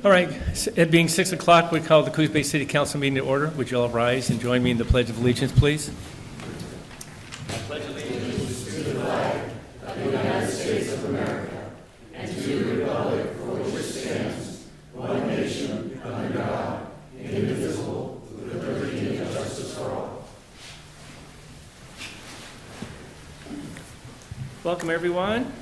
All right, it being 6 o'clock, we call the Coos Bay City Council meeting to order. Would you all rise and join me in the Pledge of Allegiance, please? I pledge allegiance to the flag of the United States of America and to the republic for which it stands, one nation, under God, indivisible, with liberty and justice for all. Welcome, everyone.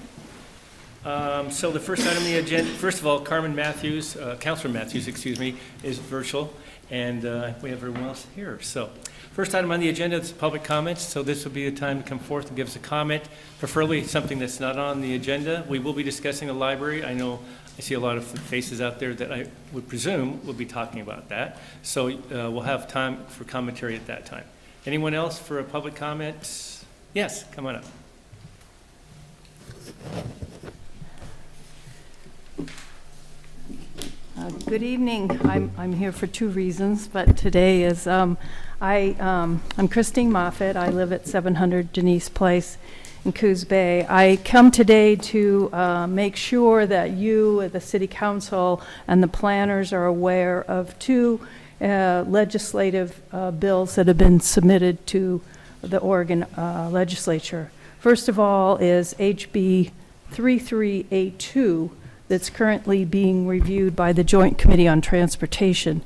So the first item on the agenda, first of all, Councilor Matthews, is virtual, and we have everyone else here. So first item on the agenda is public comments. So this will be the time to come forth and give us a comment, preferably something that's not on the agenda. We will be discussing the library. I know I see a lot of faces out there that I would presume will be talking about that. So we'll have time for commentary at that time. Anyone else for a public comment? Yes, come on up. Good evening. I'm here for two reasons, but today is I'm Christine Moffett. I live at 700 Denise Place in Coos Bay. I come today to make sure that you, the City Council, and the planners are aware of two legislative bills that have been submitted to the Oregon legislature. First of all is HB 3382. That's currently being reviewed by the Joint Committee on Transportation.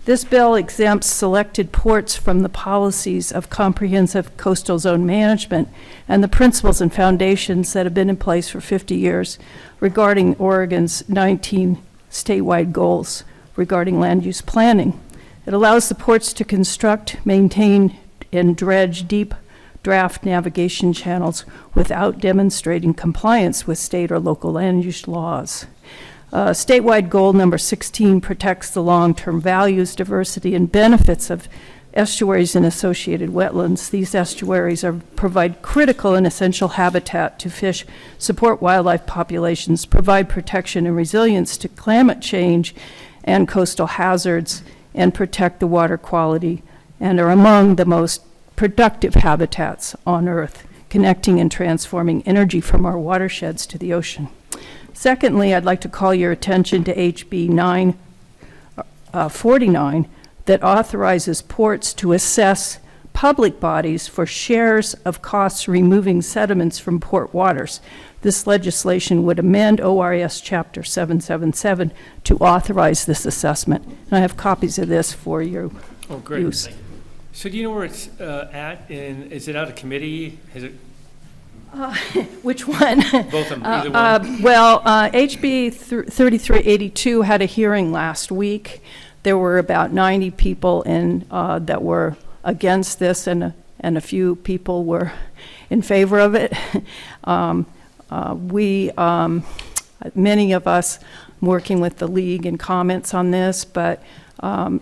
This bill exempts selected ports from the policies of comprehensive coastal zone management and the principles and foundations that have been in place for 50 years regarding Oregon's 19 statewide goals regarding land use planning. It allows the ports to construct, maintain, and dredge deep draft navigation channels without demonstrating compliance with state or local land use laws. Statewide goal number 16 protects the long-term values, diversity, and benefits of estuaries and associated wetlands. These estuaries provide critical and essential habitat to fish, support wildlife populations, provide protection and resilience to climate change and coastal hazards, and protect the water quality, and are among the most productive habitats on Earth, connecting and transforming energy from our watersheds to the ocean. Secondly, I'd like to call your attention to HB 949 that authorizes ports to assess public bodies for shares of costs removing sediments from port waters. This legislation would amend ORS Chapter 777 to authorize this assessment. And I have copies of this for your use. So do you know where it's at? Is it out of committee? Has it? Which one? Both of them, either one. HB 3382 had a hearing last week. There were about 90 people that were against this, and a few people were in favor of it. Many of us working with the league and comments on this, but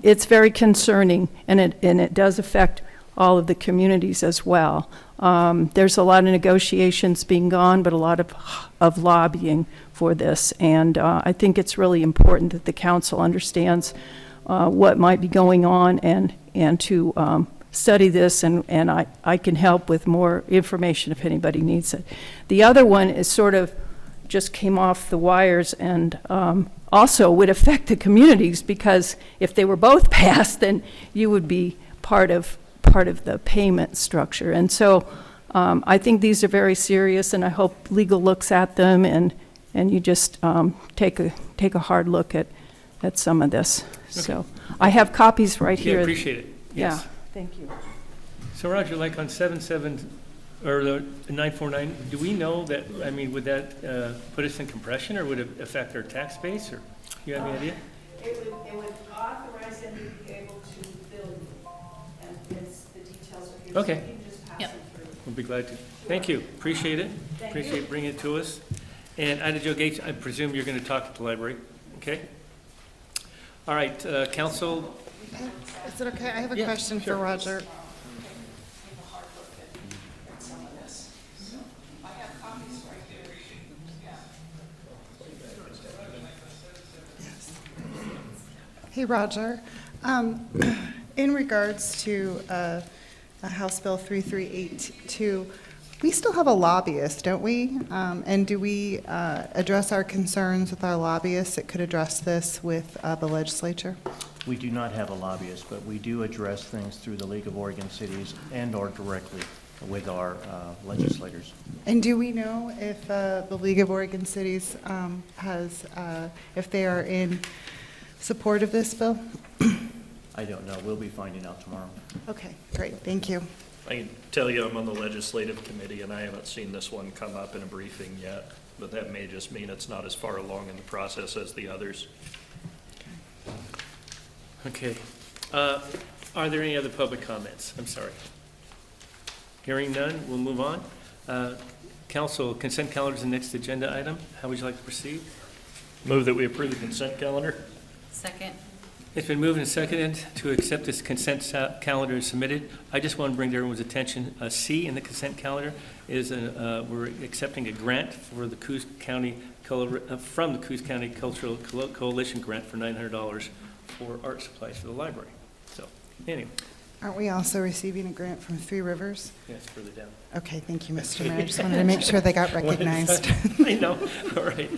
it's very concerning, and it does affect all of the communities as well. There's a lot of negotiations being gone, but a lot of lobbying for this, and I think it's really important that the council understands what might be going on and to study this, and I can help with more information if anybody needs it. The other one is sort of just came off the wires and also would affect the communities, because if they were both passed, then you would be part of the payment structure. And so I think these are very serious, and I hope legal looks at them and you just take a hard look at some of this. Okay. So I have copies right here. Yeah, appreciate it. Yes. Yeah, thank you. So Roger, like on 77 or the 949, do we know that, I mean, would that put us in compression, or would it affect our tax base, or you have any idea? It would authorize them to be able to bill you, and the details are here. Okay. So you can just pass them through. We'll be glad to. Thank you. Appreciate it. Appreciate bringing it to us. And Ida Jo Gates, I presume you're going to talk at the library. Okay? All right, council. Is it okay? I have a question for Roger. Hey, Roger. In regards to House Bill 3382, We still have a lobbyist, don't we? And do we address our concerns with our lobbyists that could address this with the legislature? We do not have a lobbyist, but we do address things through the League of Oregon Cities and/or directly with our legislators. And do we know if the League of Oregon Cities if they are in support of this bill? I don't know. We'll be finding out tomorrow. Okay, great, thank you. I can tell you I'm on the legislative committee, and I haven't seen this one come up in a briefing yet, but that may just mean it's not as far along in the process as the others. Okay. Are there any other public comments? I'm sorry. Hearing none, we'll move on. Council, consent calendar is the next agenda item. How would you like to proceed? Move that we approve the consent calendar. Second. It's been moved and seconded to accept this consent calendar as submitted. I just want to bring to everyone's attention, C in the consent calendar is we're accepting a grant for the Coos County from the Coos County Cultural Coalition grant for $900 for art supplies for the library. So, anyway, Aren't we also receiving a grant from Three Rivers? yes, further down. Okay, thank you, Mr. Mayor. I just wanted to make sure they got recognized. I know. All right.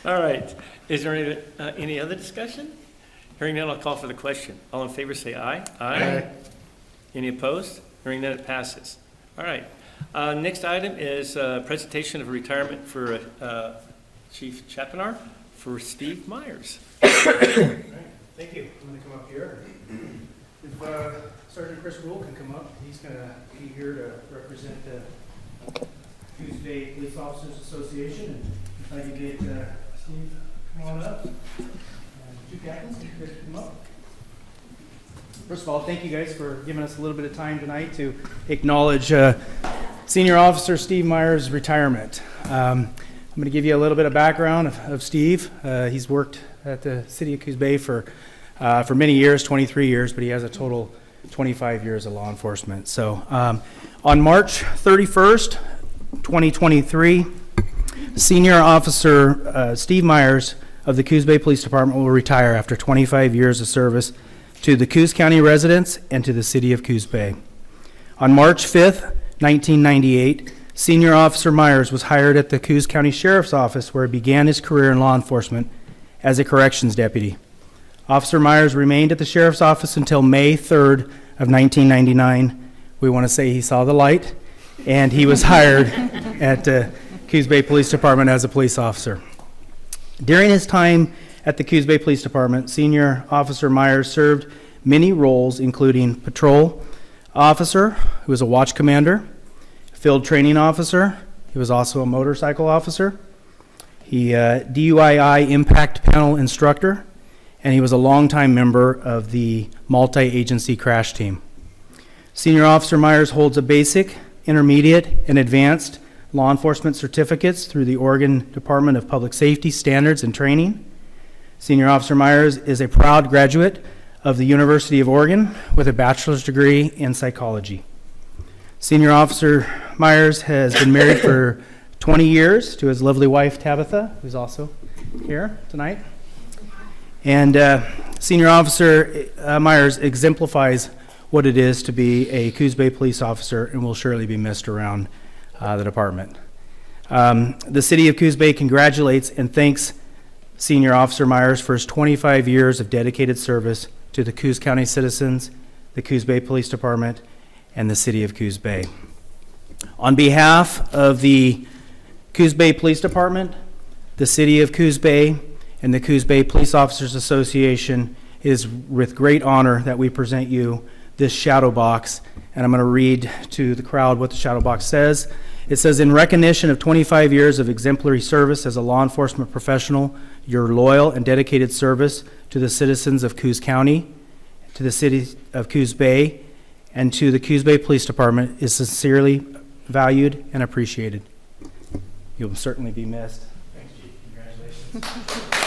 All right. Is there any other discussion? Hearing none, I'll call for the question. All in favor, say aye. Aye. Any opposed? Hearing none, it passes. All right. Next item is presentation of retirement for Chief Chapinar for Steve Myers. Thank you. I'm going to come up here. If Sergeant Chris Rule can come up, he's going to be here to represent the Coos Bay Police Officers Association. And if I can get Steve, come on up. Two captains, if you guys can come up. First of all, thank you guys for giving us a little bit of time tonight to acknowledge Senior Officer Steve Myers' retirement. I'm going to give you a little bit of background of Steve. He's worked at the City of Coos Bay for many years, 23 years, but he has a total 25 years of law enforcement. So on March 31st, 2023, Senior Officer Steve Myers of the Coos Bay Police Department will retire after 25 years of service to the Coos County residents and to the City of Coos Bay. On March 5th, 1998, Senior Officer Myers was hired at the Coos County Sheriff's Office, where he began his career in law enforcement as a corrections deputy. Officer Myers remained at the Sheriff's Office until May 3rd of 1999. We want to say he saw the light, and he was hired at the Coos Bay Police Department as a police officer. During his time at the Coos Bay Police Department, Senior Officer Myers served many roles, including patrol officer, who was a watch commander, field training officer. He was also a motorcycle officer. He DUII impact panel instructor, and he was a longtime member of the multi-agency crash team. Senior Officer Myers holds a basic, intermediate, and advanced law enforcement certificates through the Oregon Department of Public Safety Standards and Training. Senior Officer Myers is a proud graduate of the University of Oregon with a bachelor's degree in psychology. Senior Officer Myers has been married for 20 years to his lovely wife, Tabitha, who's also here tonight. And Senior Officer Myers exemplifies what it is to be a Coos Bay police officer and will surely be missed around the department. The City of Coos Bay congratulates and thanks Senior Officer Myers for his 25 years of dedicated service to the Coos County citizens, the Coos Bay Police Department, and the City of Coos Bay. On behalf of the Coos Bay Police Department, the City of Coos Bay, and the Coos Bay Police Officers Association, it is with great honor that we present you this shadow box, and I'm going to read to the crowd what the shadow box says. It says, in recognition of 25 years of exemplary service as a law enforcement professional, your loyal and dedicated service to the citizens of Coos County, to the City of Coos Bay, and to the Coos Bay Police Department is sincerely valued and appreciated. You'll certainly be missed. Thanks, Chief. Congratulations.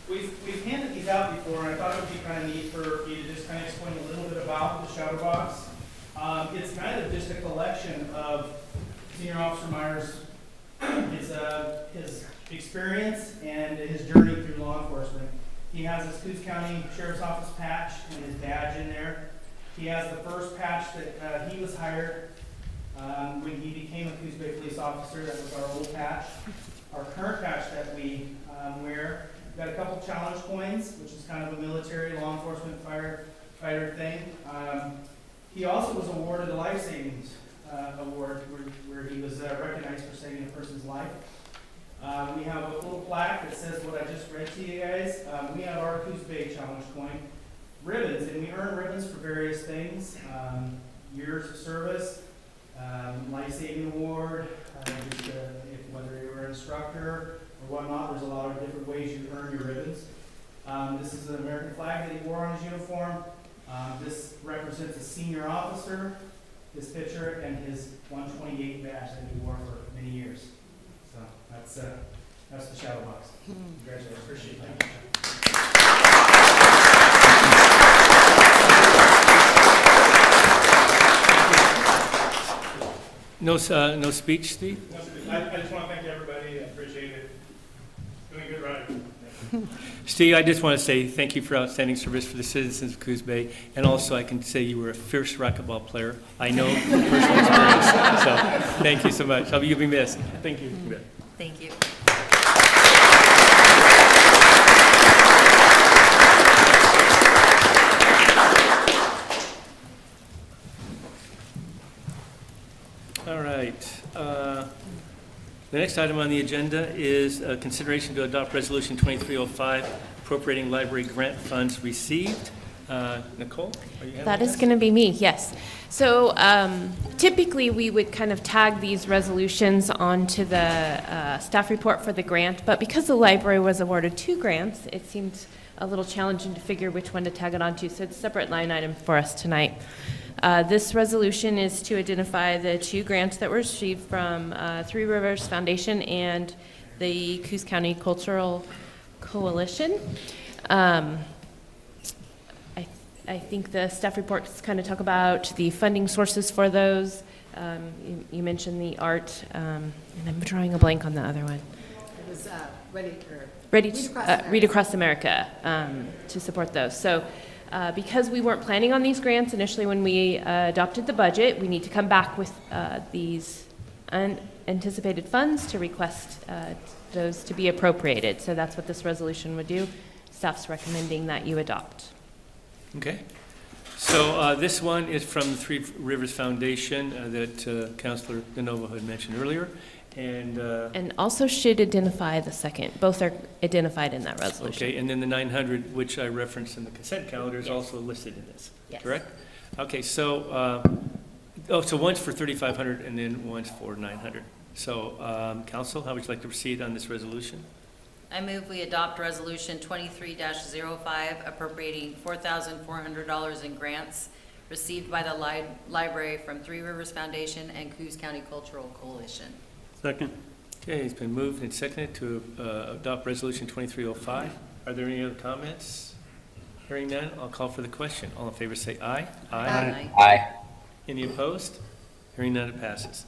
We've handed these out before, and I thought it would be kind of neat Officer Myers, his experience and his journey through law enforcement. He has his Coos County Sheriff's Office patch and his badge in there. He has the first patch that he was hired when he became a Coos Bay police officer. That was our old patch. Our current patch that we wear, we've got a couple challenge coins, which is kind of a military law enforcement firefighter thing. He also was awarded a life savings award where he was recognized for saving a person's life. We have a little plaque that says what I just read to you guys. We have our Coos Bay challenge coin. Ribbons, and we earn ribbons for various things. Years of service, life-saving award, whether you're an instructor or whatnot, there's a lot of different ways you earn your ribbons. This is an American flag that he wore on his uniform. This represents a senior officer, his picture, and his 128 badge that he wore for many years. So that's the shadow box. Congratulations. Appreciate that. No speech, Steve? I just want to thank everybody. I appreciate it. Doing good riding. Steve, I just want to say thank you for outstanding service for the citizens of Coos Bay, and also I can say you were a fierce racquetball player. I know from personal experience, so thank you so much. You'll be missed. Thank you. Thank you. All right. The next item on the agenda is consideration to adopt Resolution 2305, appropriating library grant funds received. Nicole, are you handling That is this? going to be me, yes. So typically, we would kind of tag these resolutions onto the staff report for the grant, but because the library was awarded 2 grants, it seemed a little challenging to figure which one to tag it onto, so it's a separate line item for us tonight. This resolution is to identify the 2 grants that were received from Three Rivers Foundation and the Coos County Cultural Coalition. I think the staff reports kind of talk about the funding sources for those. You mentioned the art, and I'm drawing a blank on the other one. It was Read Read Across America to support those. So because we weren't planning on these grants initially when we adopted the budget, we need to come back with these unanticipated funds to request those to be appropriated. So that's what this resolution would do. Staff's recommending that you adopt. Okay. So this one is from the Three Rivers Foundation that Councilor DeNovo had mentioned earlier. And also should identify the second. Both are identified in that resolution. okay, and then the 900, which I referenced in the consent calendar, is Yes. also listed in this, Yes. correct? Okay, so, so one's for 3,500 and then one's for 900. So, Council, how would you like to proceed on this resolution? I move we adopt Resolution 23-05, appropriating $4,400 in grants received by the library from Three Rivers Foundation and Coos County Cultural Coalition. Second. Okay, it's been moved and seconded to adopt Resolution 2305. Are there any other comments? Hearing none, I'll call for the question. All in favor say aye. Aye. Any opposed? Hearing none, it passes.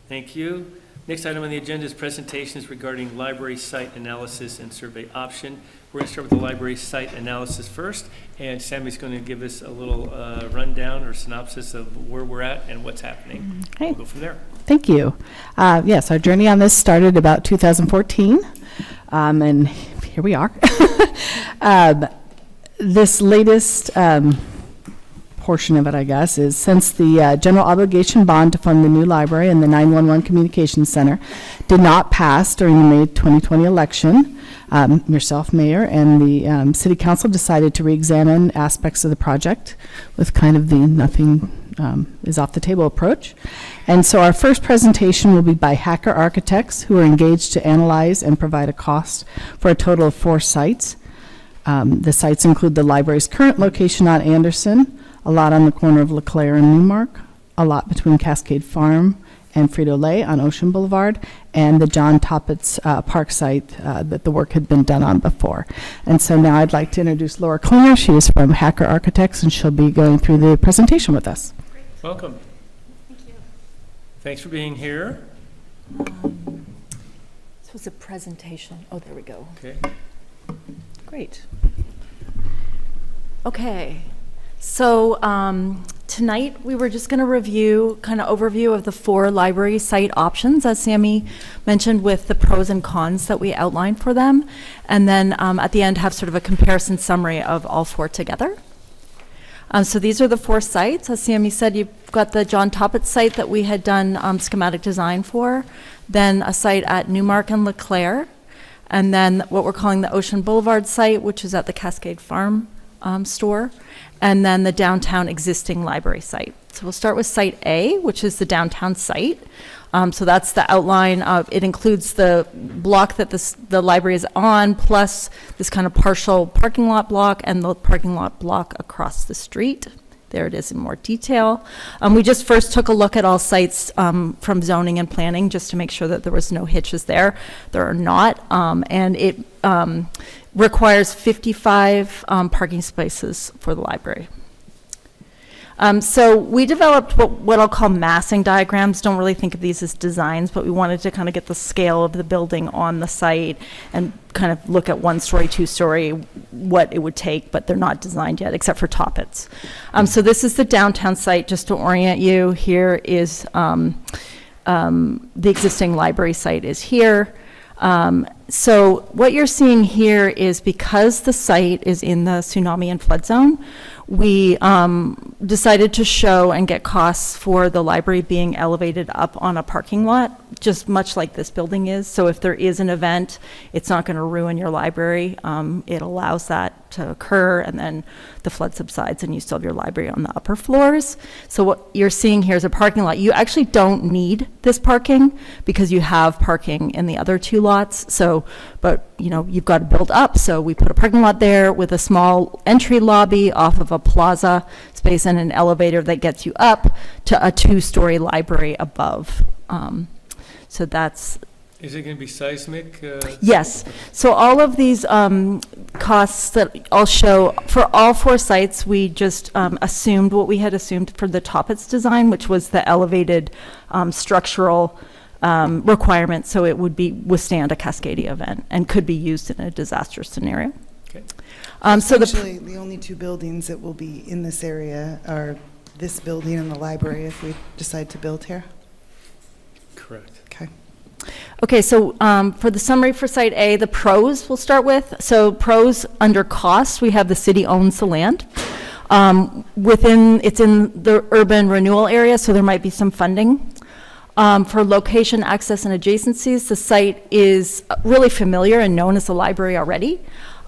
Thank you. Next item on the agenda is presentations regarding library site analysis and survey option. We're going to start with the library site analysis first, and Sammy's going to give us a little rundown or synopsis of where we're at and what's happening. Okay. We'll go from there. Thank you. Yes, our journey on this started about 2014, and here we are. This latest portion of it, I guess, is since the general obligation bond to fund the new library and the 911 communications center did not pass during the May 2020 election, yourself, Mayor, and the City Council decided to re-examine aspects of the project with kind of the nothing is off the table approach. And so our first presentation will be by Hacker Architects, who are engaged to analyze and provide a cost for a total of 4 sites. The sites include the library's current location on Anderson, a lot on the corner of LeClaire and Newmark, a lot between Cascade Farm and Frito-Lay on Ocean Boulevard, and the John Toppitz Park site that the work had been done on before. And so now I'd like to introduce Laura Klinger. She is from Hacker Architects, and she'll be going through the presentation with us. Welcome. Thank you. Thanks for being here. was a presentation. Oh, there we go. Okay. Great. Okay. So tonight we were just going to review kind of overview of the 4 library site options, as Sammy mentioned, with the pros and cons that we outlined for them. And then at the end have sort of a comparison summary of all 4 together. So these are the 4 sites. As Sammy said, you've got the John Toppett site that we had done schematic design for, then a site at Newmark and LeClaire, and then what we're calling the Ocean Boulevard site, which is at the Cascade Farm store, and then the downtown existing library site. So we'll start with site A, which is the downtown site. So that's the outline of, it includes the block that the library is on, plus this kind of partial parking lot block and the parking lot block across the street. There it is in more detail. We just first took a look at all sites from zoning and planning just to make sure that there was no hitches there. There are not, and it requires 55 parking spaces for the library. So we developed what I'll call massing diagrams. Don't really think of these as designs, but we wanted to kind of get the scale of the building on the site and kind of look at 1-story, 2-story, what it would take, but they're not designed yet, except for Toppets. So this is the downtown site, just to orient you. Here is the existing library site is here. So what you're seeing here is because the site is in the tsunami and flood zone, we decided to show and get costs for the library being elevated up on a parking lot, just much like this building is. So if there is an event, it's not going to ruin your library. It allows that to occur, and then the flood subsides and you still have your library on the upper floors. So what you're seeing here is a parking lot. You actually don't need this parking because you have parking in the other 2 lots. So, but you know, you've got to build up. So we put a parking lot there with a small entry lobby off of a plaza space and an elevator that gets you up to a 2-story library above. So that's... Is it going to be seismic? Yes. So all of these costs that I'll show, for all 4 sites, we just assumed what we had assumed for the Toppets design, which was the elevated structural requirement, so it would withstand a Cascadia event and could be used in a disaster scenario. Okay. So Actually, the only 2 buildings that will be in this area are this building and the library if we decide to build here. Correct. Okay. Okay, so for the summary for Site A, the pros we'll start with. So pros under cost, we have the city owns the land. It's in the urban renewal area, so there might be some funding. For location, access, and adjacencies, the site is really familiar and known as the library already.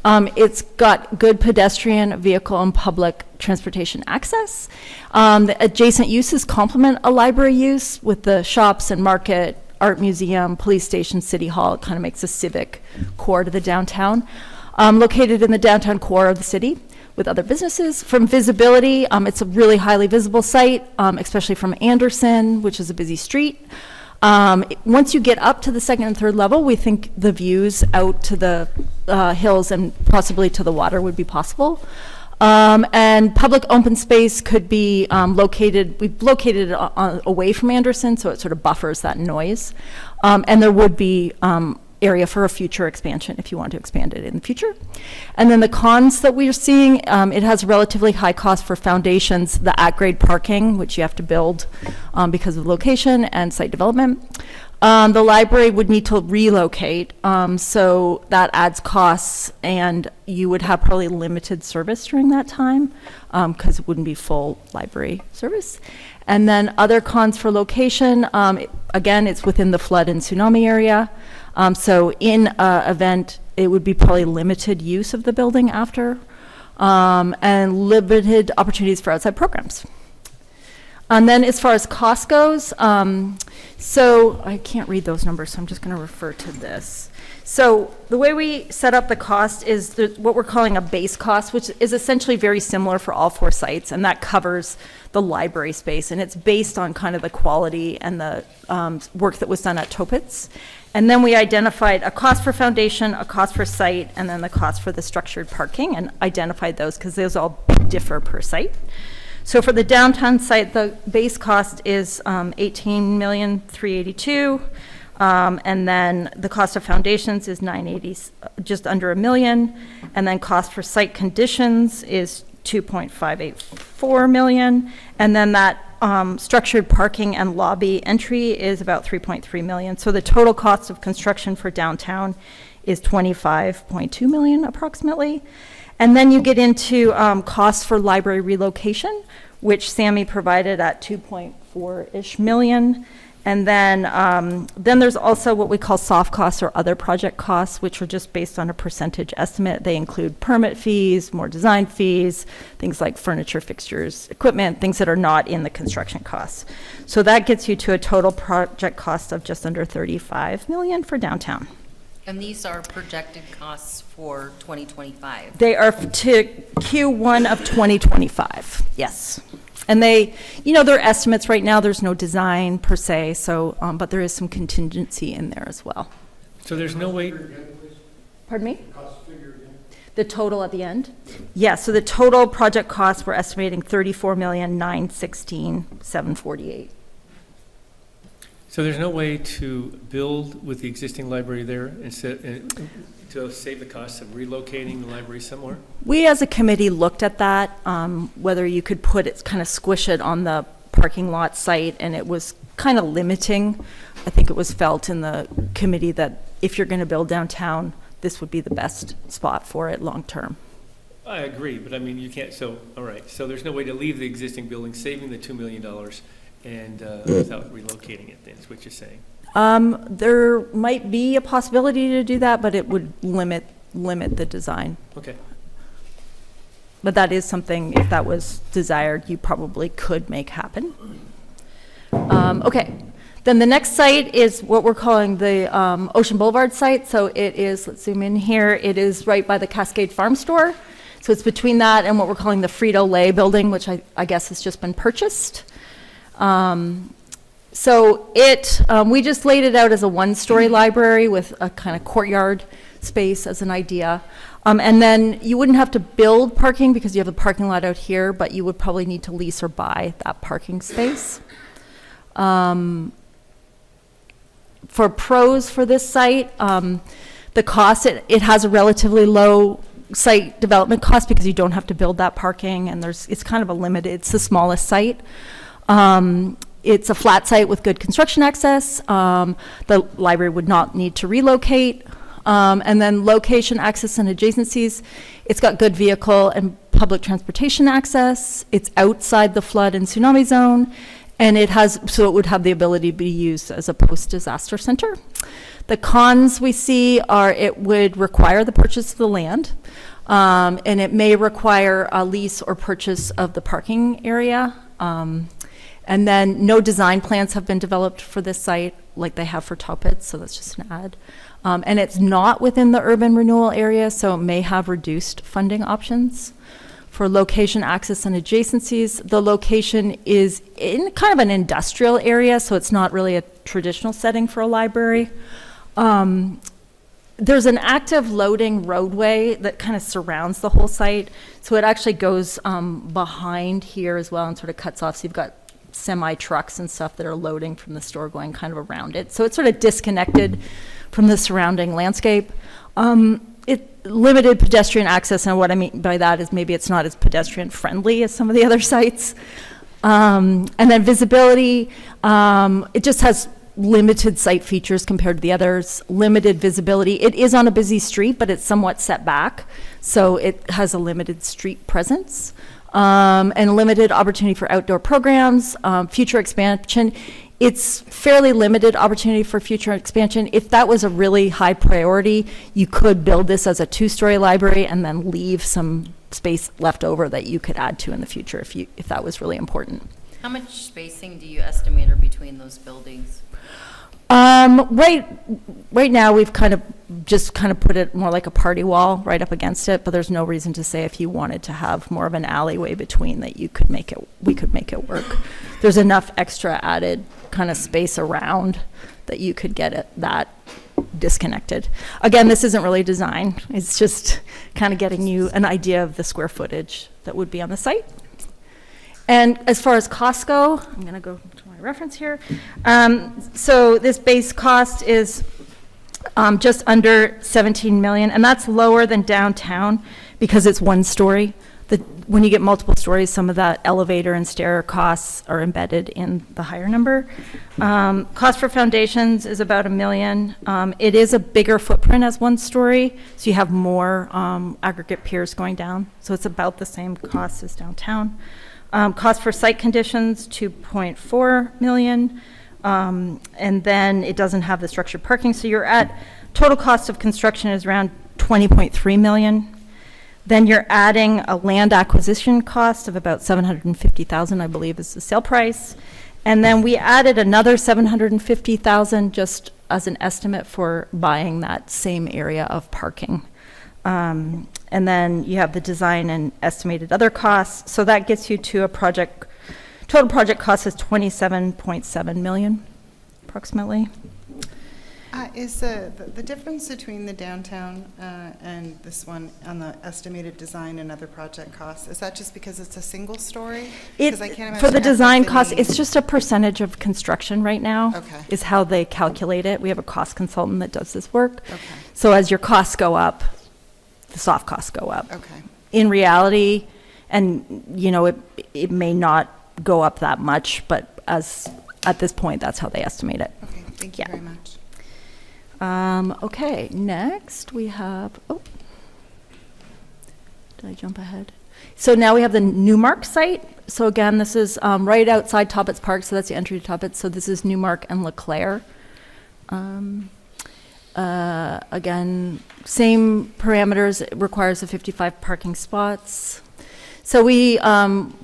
It's got good pedestrian, vehicle, and public transportation access. The adjacent uses complement a library use with the shops and market, art museum, police station, city hall. It kind of makes a civic core to the downtown. Located in the downtown core of the city with other businesses. From visibility, it's a really highly visible site, especially from Anderson, which is a busy street. Once you get up to the 2nd and 3rd level, we think the views out to the hills and possibly to the water would be possible. And public open space could be we've located it away from Anderson, so it sort of buffers that noise. And there would be area for a future expansion if you want to expand it in the future. And then the cons that we are seeing, it has relatively high cost for foundations, the at-grade parking, which you have to build because of location and site development. The library would need to relocate, so that adds costs, and you would have probably limited service during that time because it wouldn't be full library service. And then other cons for location, again, it's within the flood and tsunami area. So in an event, it would be probably limited use of the building after, and limited opportunities for outside programs. And then as far as cost goes, so I can't read those numbers, so I'm just going to refer to this. So the way we set up the cost is what we're calling a base cost, which is essentially very similar for all 4 sites, and that covers the library space, and it's based on kind of the quality and the work that was done at Toppets. And then we identified a cost for foundation, a cost for site, and then the cost for the structured parking, and identified those because those all differ per site. So for the downtown site, the base cost is $18,382,000. And then the cost of foundations is 980, just under $1 million. And then cost for site conditions is 2.584 million. And then that structured parking and lobby entry is about 3.3 million. So the total cost of construction for downtown is 25.2 million approximately. And then you get into costs for library relocation, which Sammy provided at 2.4-ish million. And then there's also what we call soft costs or other project costs, which are just based on a percentage estimate. They include permit fees, more design fees, things like furniture, fixtures, equipment, things that are not in the construction costs. So that gets you to a total project cost of just under 35 million for downtown. And these are projected costs for 2025. They are to Q1 of 2025, yes. And they, they're estimates right now. There's no design per se, so, but there is some contingency in there as well. So there's no way, Pardon me? The total at the end? Yeah, so the total project costs, we're estimating 34,916,748. so there's no way to build with the existing library there instead, to save the costs of relocating the library somewhere? We as a committee looked at that, whether you could kind of squish it on the parking lot site, and it was kind of limiting. I think it was felt in the committee that if you're going to build downtown, this would be the best spot for it long term. I agree, but I mean, you can't, all right, so there's no way to leave the existing building, saving the $2 million, and without relocating it, then, is what you're saying? There might be a possibility to do that, but it would limit the design. Okay. But that is something, if that was desired, you probably could make happen. Okay. Then the next site is what we're calling the Ocean Boulevard site. So it is, let's zoom in here, it is right by the Cascade Farm Store. So it's between that and what we're calling the Frito-Lay building, which I guess has just been purchased. So we just laid it out as a one-story library with a kind of courtyard space as an idea. And then you wouldn't have to build parking because you have a parking lot out here, but you would probably need to lease or buy that parking space. For pros for this site, the cost, it has a relatively low site development cost because you don't have to build that parking, and it's kind of it's the smallest site. It's a flat site with good construction access. The library would not need to relocate. And then location, access, and adjacencies. It's got good vehicle and public transportation access. It's outside the flood and tsunami zone. And it would have the ability to be used as a post-disaster center. The cons we see are it would require the purchase of the land. And it may require a lease or purchase of the parking area. And then no design plans have been developed for this site like they have for Topit, so that's just an add. And it's not within the urban renewal area, so it may have reduced funding options. For location, access, and adjacencies, the location is in kind of an industrial area, so it's not really a traditional setting for a library. There's an active loading roadway that kind of surrounds the whole site, so it actually goes behind here as well and sort of cuts off, so you've got semi-trucks and stuff that are loading from the store going kind of around it. So it's sort of disconnected from the surrounding landscape. Limited pedestrian access, and what I mean by that is maybe it's not as pedestrian friendly as some of the other sites. And then visibility, it just has limited site features compared to the others, limited visibility. It is on a busy street, but it's somewhat set back, so it has a limited street presence. And limited opportunity for outdoor programs, future expansion. It's fairly limited opportunity for future expansion. If that was a really high priority, you could build this as a two-story library and then leave some space left over that you could add to in the future if that was really important. How much spacing do you estimate are between those buildings? Right now we've kind of put it more like a party wall right up against it, but there's no reason to say if you wanted to have more of an alleyway between that we could make it work. There's enough extra added kind of space around that you could get that disconnected. Again, this isn't really design. It's just kind of getting you an idea of the square footage that would be on the site. And as far as costs go, I'm going to go to my reference here. So this base cost is just under 17 million, and that's lower than downtown because it's one story. When you get multiple stories, some of that elevator and stair costs are embedded in the higher number. Cost for foundations is about $1 million. It is a bigger footprint as one story, so you have more aggregate piers going down. So it's about the same cost as downtown. Cost for site conditions, $2.4 million. And then it doesn't have the structured parking, so you're at total cost of construction is around $20.3 million. Then you're adding a land acquisition cost of about $750,000, I believe is the sale price. And then we added another $750,000 just as an estimate for buying that same area of parking. And then you have the design and estimated other costs. So that gets you to a total project cost is $27.7 million, approximately. Is the difference between the downtown and this one on the estimated design and other project costs, is that just because it's a single story? Because I can't imagine for the design cost, any- it's just a percentage of construction right now. Okay. Is how they calculate it. We have a cost consultant that does this work. Okay. So as your costs go up, the soft costs go up. Okay. In reality, and you know, it may not go up that much, but at this point, that's how they estimate it. Okay, thank you Yeah. very much. Okay, next we have, did I jump ahead? So now we have the Newmark site. So again, this is right outside Toppets Park, so that's the entry to Toppets. So this is Newmark and LeClaire. Again, same parameters, it requires the 55 parking spots. So we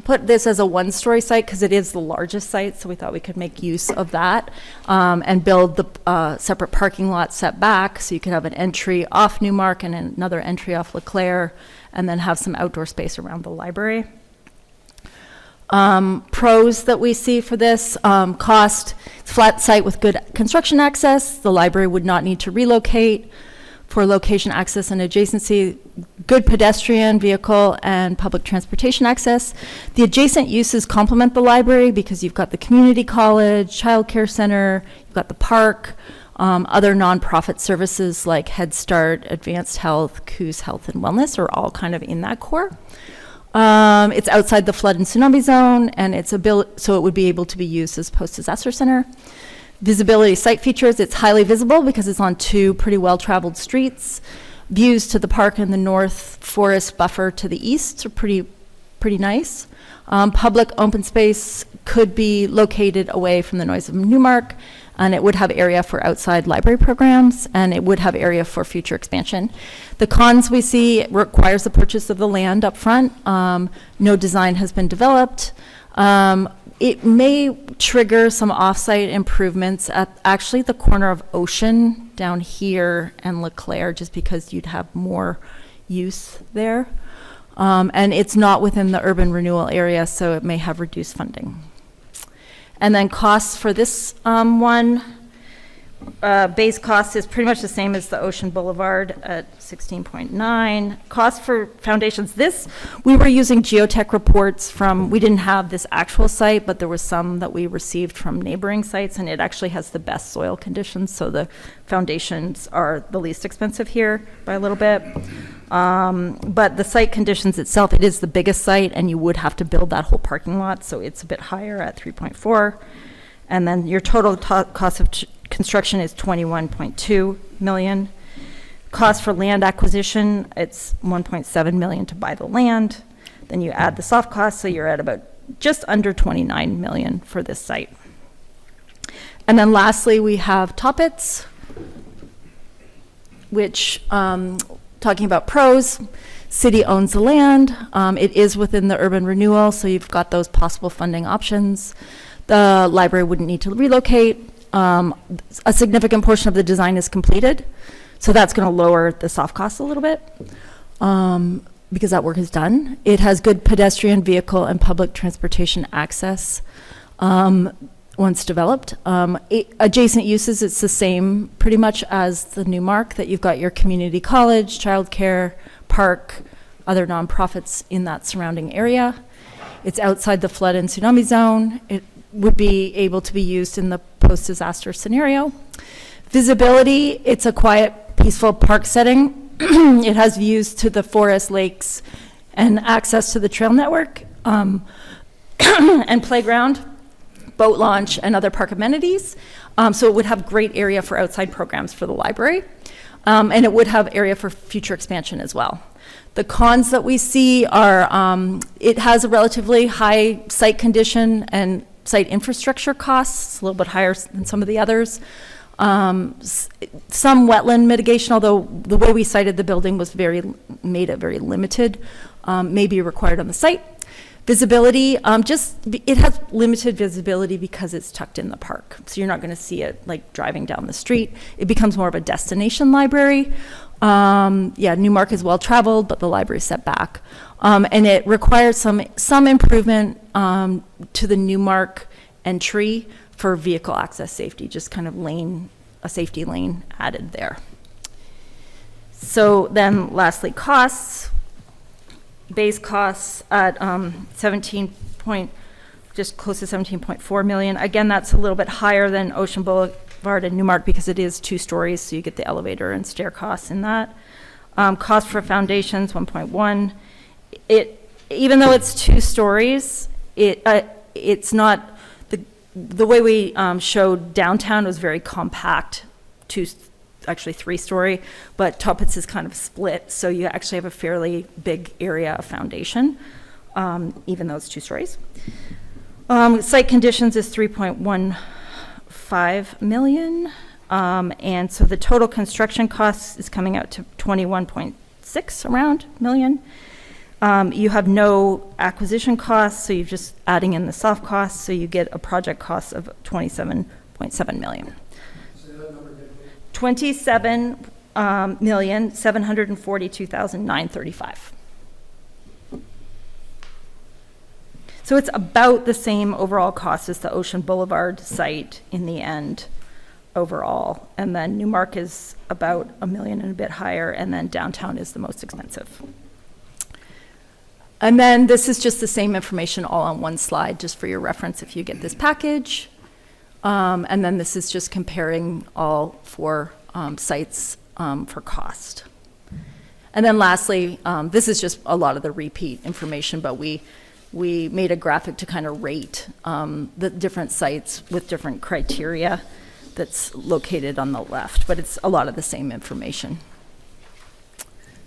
put this as a one-story site because it is the largest site, so we thought we could make use of that and build the separate parking lot set back so you could have an entry off Newmark and another entry off LeClaire, and then have some outdoor space around the library. Pros that we see for this, cost, it's a flat site with good construction access. The library would not need to relocate. For location access and adjacency, good pedestrian, vehicle, and public transportation access. The adjacent uses complement the library because you've got the community college, childcare center, you've got the park, other nonprofit services like Head Start, Advanced Health, Coos Health and Wellness are all kind of in that core. It's outside the flood and tsunami zone, and so it would be able to be used as post-disaster center. Visibility site features, it's highly visible because it's on two pretty well-traveled streets. Views to the park and the north forest buffer to the east are pretty nice. Public open space could be located away from the noise of Newmark, and it would have area for outside library programs, and it would have area for future expansion. The cons we see, it requires the purchase of the land up front. No design has been developed. It may trigger some off-site improvements at actually the corner of Ocean down here and LeClaire, just because you'd have more use there. And it's not within the urban renewal area, so it may have reduced funding. And then costs for this one, base cost is pretty much the same as the Ocean Boulevard at 16.9. Cost for foundations, we were using geotech reports from, we didn't have this actual site, but there was some that we received from neighboring sites, and it actually has the best soil conditions, so the foundations are the least expensive here by a little bit. But the site conditions itself, it is the biggest site, and you would have to build that whole parking lot, so it's a bit higher at 3.4. And then your total cost of construction is $21.2 million. Cost for land acquisition, it's $1.7 million to buy the land. Then you add the soft costs, so you're at about just under $29 million for this site. And then lastly, we have Toppets, which, talking about pros, city owns the land. It is within the urban renewal, so you've got those possible funding options. The library wouldn't need to relocate. A significant portion of the design is completed, so that's going to lower the soft costs a little bit because that work is done. It has good pedestrian, vehicle, and public transportation access once developed. Adjacent uses, it's the same pretty much as the Newmark, that you've got your community college, childcare, park, other nonprofits in that surrounding area. It's outside the flood and tsunami zone. It would be able to be used in the post-disaster scenario. Visibility, it's a quiet, peaceful park setting. It has views to the forest, lakes, and access to the trail network, and playground, boat launch, and other park amenities. So it would have great area for outside programs for the library. And it would have area for future expansion as well. The cons that we see are it has a relatively high site condition and site infrastructure costs, a little bit higher than some of the others. Some wetland mitigation, although the way we cited the building was made it very limited, may be required on the site. Visibility, it has limited visibility because it's tucked in the park. So you're not going to see it like driving down the street. It becomes more of a destination library. Newmark is well traveled, but the library is set back. And it requires some improvement to the Newmark entry for vehicle access safety, just kind of a safety lane added there. So then lastly, costs. Base costs at just close to 17.4 million. Again, that's a little bit higher than Ocean Boulevard and Newmark because it is 2 stories, so you get the elevator and stair costs in that. Cost for foundations, 1.1. Even though it's 2 stories, it's not, the way we showed downtown was very compact, actually 3-story, but Toppitz is kind of split, so you actually have a fairly big area of foundation, even though it's 2 stories. Site conditions is 3.15 million, and so the total construction cost is coming out to 21.6 around million. You have no acquisition costs, so you're just adding in the soft costs, so you get a project cost of 27.7 million. 27,742,935. So it's about the same overall cost as the Ocean Boulevard site in the end overall. And then Newmark is about $1 million and a bit higher, and then downtown is the most expensive. And then this is just the same information all on one slide, just for your reference if you get this package. And then this is just comparing all 4 sites for cost. And then lastly, this is just a lot of the repeat information, but we made a graphic to kind of rate the different sites with different criteria that's located on the left, but it's a lot of the same information.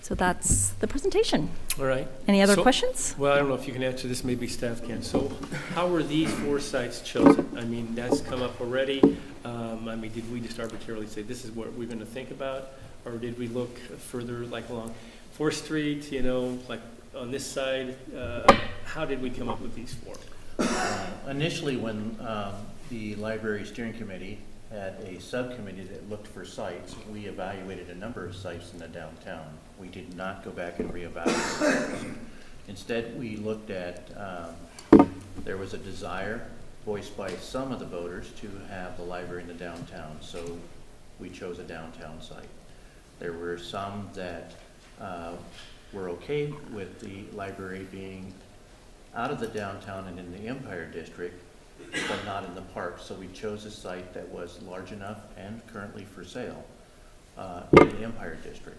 So that's the presentation. All right. Any other questions? Well, I don't know if you can answer this, maybe staff can. So how were these 4 sites chosen? I mean, that's come up already. Did we just arbitrarily say this is what we're going to think about? Or did we look further, like along 4th Street, like on this side? How did we come up with these 4? Initially, when the library steering committee had a subcommittee that looked for sites, we evaluated a number of sites in the downtown. We did not go back and reevaluate those. Instead, we looked at, there was a desire voiced by some of the voters to have the library in the downtown, so we chose a downtown site. There were some that were okay with the library being out of the downtown and in the Empire District, but not in the park. So we chose a site that was large enough and currently for sale in the Empire District.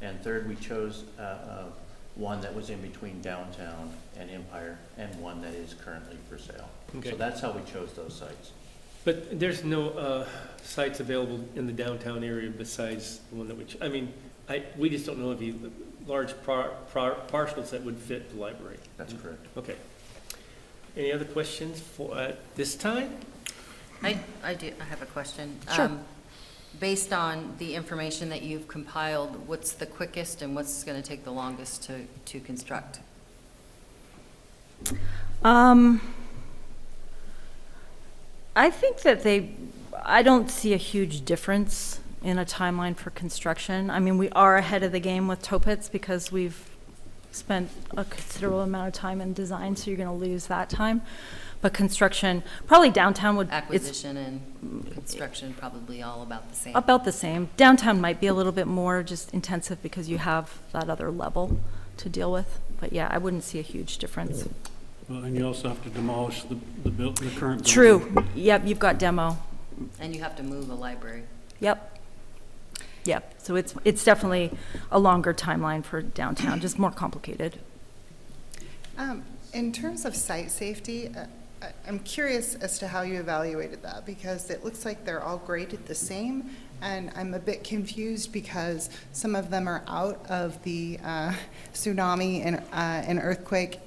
And third, we chose one that was in between downtown and Empire, and one that is currently for sale. Okay. So that's how we chose those sites. But there's no sites available in the downtown area besides the one that we just don't know of any large parcels that would fit the library. That's correct. Okay. Any other questions for at this time? I have a question. Sure. Based on the information that you've compiled, what's the quickest and what's going to take the longest to construct? I think that I don't see a huge difference in a timeline for construction. I mean, we are ahead of the game with Toppitz because we've spent a considerable amount of time in design, so you're going to lose that time. But construction, probably downtown would... Acquisition and construction, probably all about the same. About the same. Downtown might be a little bit more just intensive because you have that other level to deal with. But yeah, I wouldn't see a huge difference. Well, and you also have to demolish the current building. True, yep, you've got demo, And you have to move a library. yep. Yep, so it's definitely a longer timeline for downtown, just more complicated. In terms of site safety, I'm curious as to how you evaluated that, because it looks like they're all graded the same, and I'm a bit confused because some of them are out of the tsunami and earthquake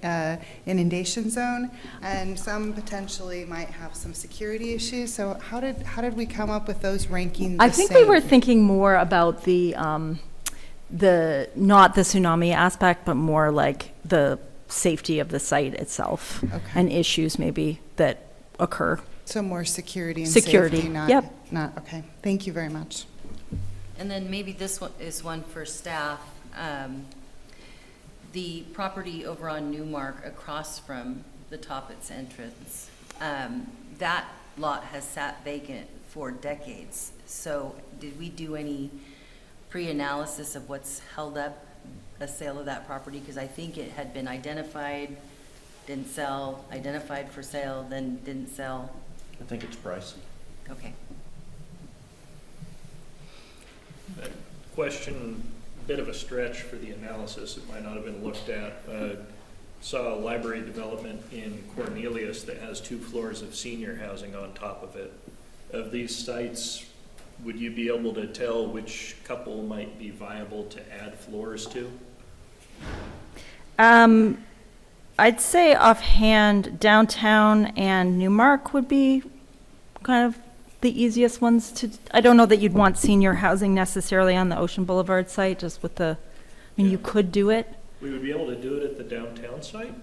inundation zone, and some potentially might have some security issues. So how did we come up with those rankings? I think we were thinking more about the not the tsunami aspect, but more like the safety of the site itself, Okay. and issues maybe that occur. So more security and Security, safety, yep. not, okay. Thank you very much. And then maybe this one is one for staff. The property over on Newmark across from the Toppets entrance, that lot has sat vacant for decades. So did we do any pre-analysis of what's held up a sale of that property? Because I think it had been identified, didn't sell, identified for sale, then didn't sell. I think it's pricey. Okay. That question, bit of a stretch for the analysis. It might not have been looked at. Saw a library development in Cornelius that has 2 floors of senior housing on top of it. Of these sites, would you be able to tell which couple might be viable to add floors to? I'd say offhand, downtown and Newmark would be kind of the easiest ones to, I don't know that you'd want senior housing necessarily on the Ocean Boulevard site, just with the, I mean, you could do it. We would be able to do it at the downtown site?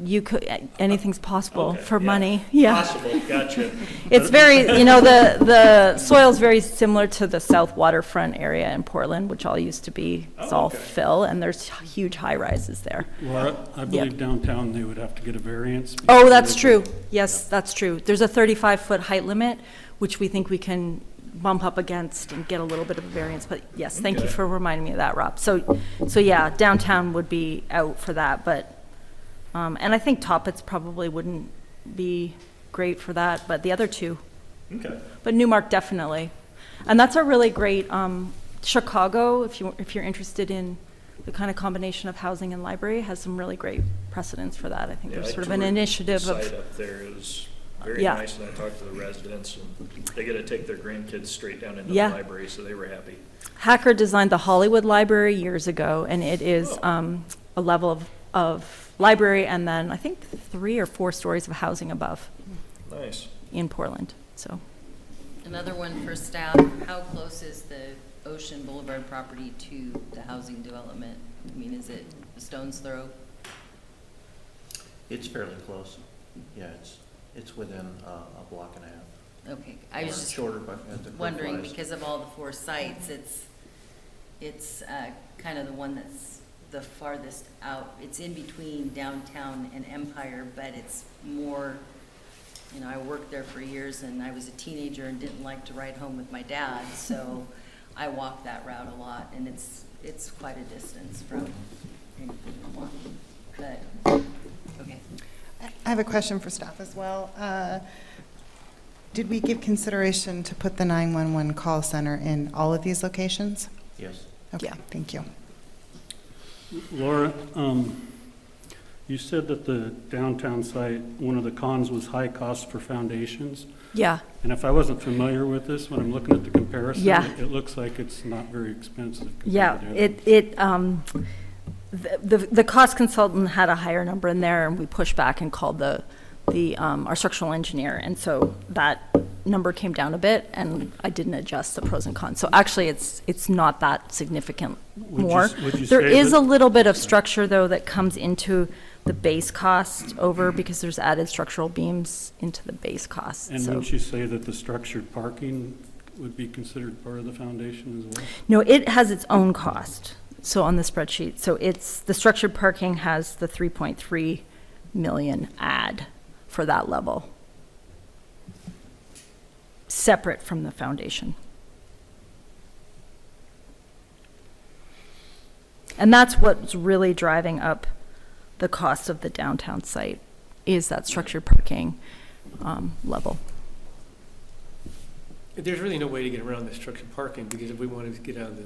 You could, anything's possible Okay, for yeah. money, yeah. Possible, gotcha. It's very, the soil's very similar to the south waterfront area in Portland, which all used to be, it's Oh, all okay. fill, and there's huge high rises there. Laura, I believe downtown, they would have to get a variance. Oh, because that's they- true. Yes, that's true. There's a 35-foot height limit, which we think we can bump up against and get a little bit of a variance, but yes, thank you Okay. for reminding me of that, Rob. So yeah, downtown would be out for that, but, and I think Toppets probably wouldn't be great for that, but the other two. Okay. But Newmark definitely. And that's a really great, Chicago, if you're interested in the kind of combination of housing and library, has some really great precedents for that. I think Yeah, there's I sort of an toured initiative the of. site up there is very Yeah. nice, and I talked to the residents, and they get to take their grandkids straight down into Yeah. the library, so they were happy. Hacker designed the Hollywood Library years ago, and it is a level of library and then I think 3 or 4 stories of housing above Nice. in Portland, so. Another one for staff, how close is the Ocean Boulevard property to the housing development? I mean, is it a stone's throw? It's fairly close. Yeah, it's within a block and a half. Okay, I was Or just shorter, but as the crow wondering, flies. because of all the 4 sites, it's kind of the one that's the farthest out. It's in between downtown and Empire, but it's more, you know, I worked there for years, and I was a teenager and didn't like to ride home with my dad, so I walked that route a lot, and it's quite a distance from anything I'm walking. But, okay. I have a question for staff as well. Did we give consideration to put the 911 call center in all of these locations? Yes. Okay, Yeah. thank you. Laura, you said that the downtown site, one of the cons was high cost for foundations. Yeah, And if I wasn't familiar with this, when I'm looking at the comparison, Yeah. it looks like it's not very expensive. compared yeah, to the others. the cost consultant had a higher number in there, and we pushed back and called our structural engineer, and so that number came down a bit, and I didn't adjust the pros and cons. So actually, it's not that significant Would you more. s- would you There say is that- a little bit of structure, though, that comes into the base cost over, because there's added structural beams into the base cost, And so. wouldn't you say that the structured parking would be considered part of the foundation as well? No, it has its own cost, so on the spreadsheet. So the structured parking has the 3.3 million add for that level, separate from the foundation. And that's what's really driving up the cost of the downtown site is that structured parking level. There's really no way to get around the structured parking, because if we wanted to get out of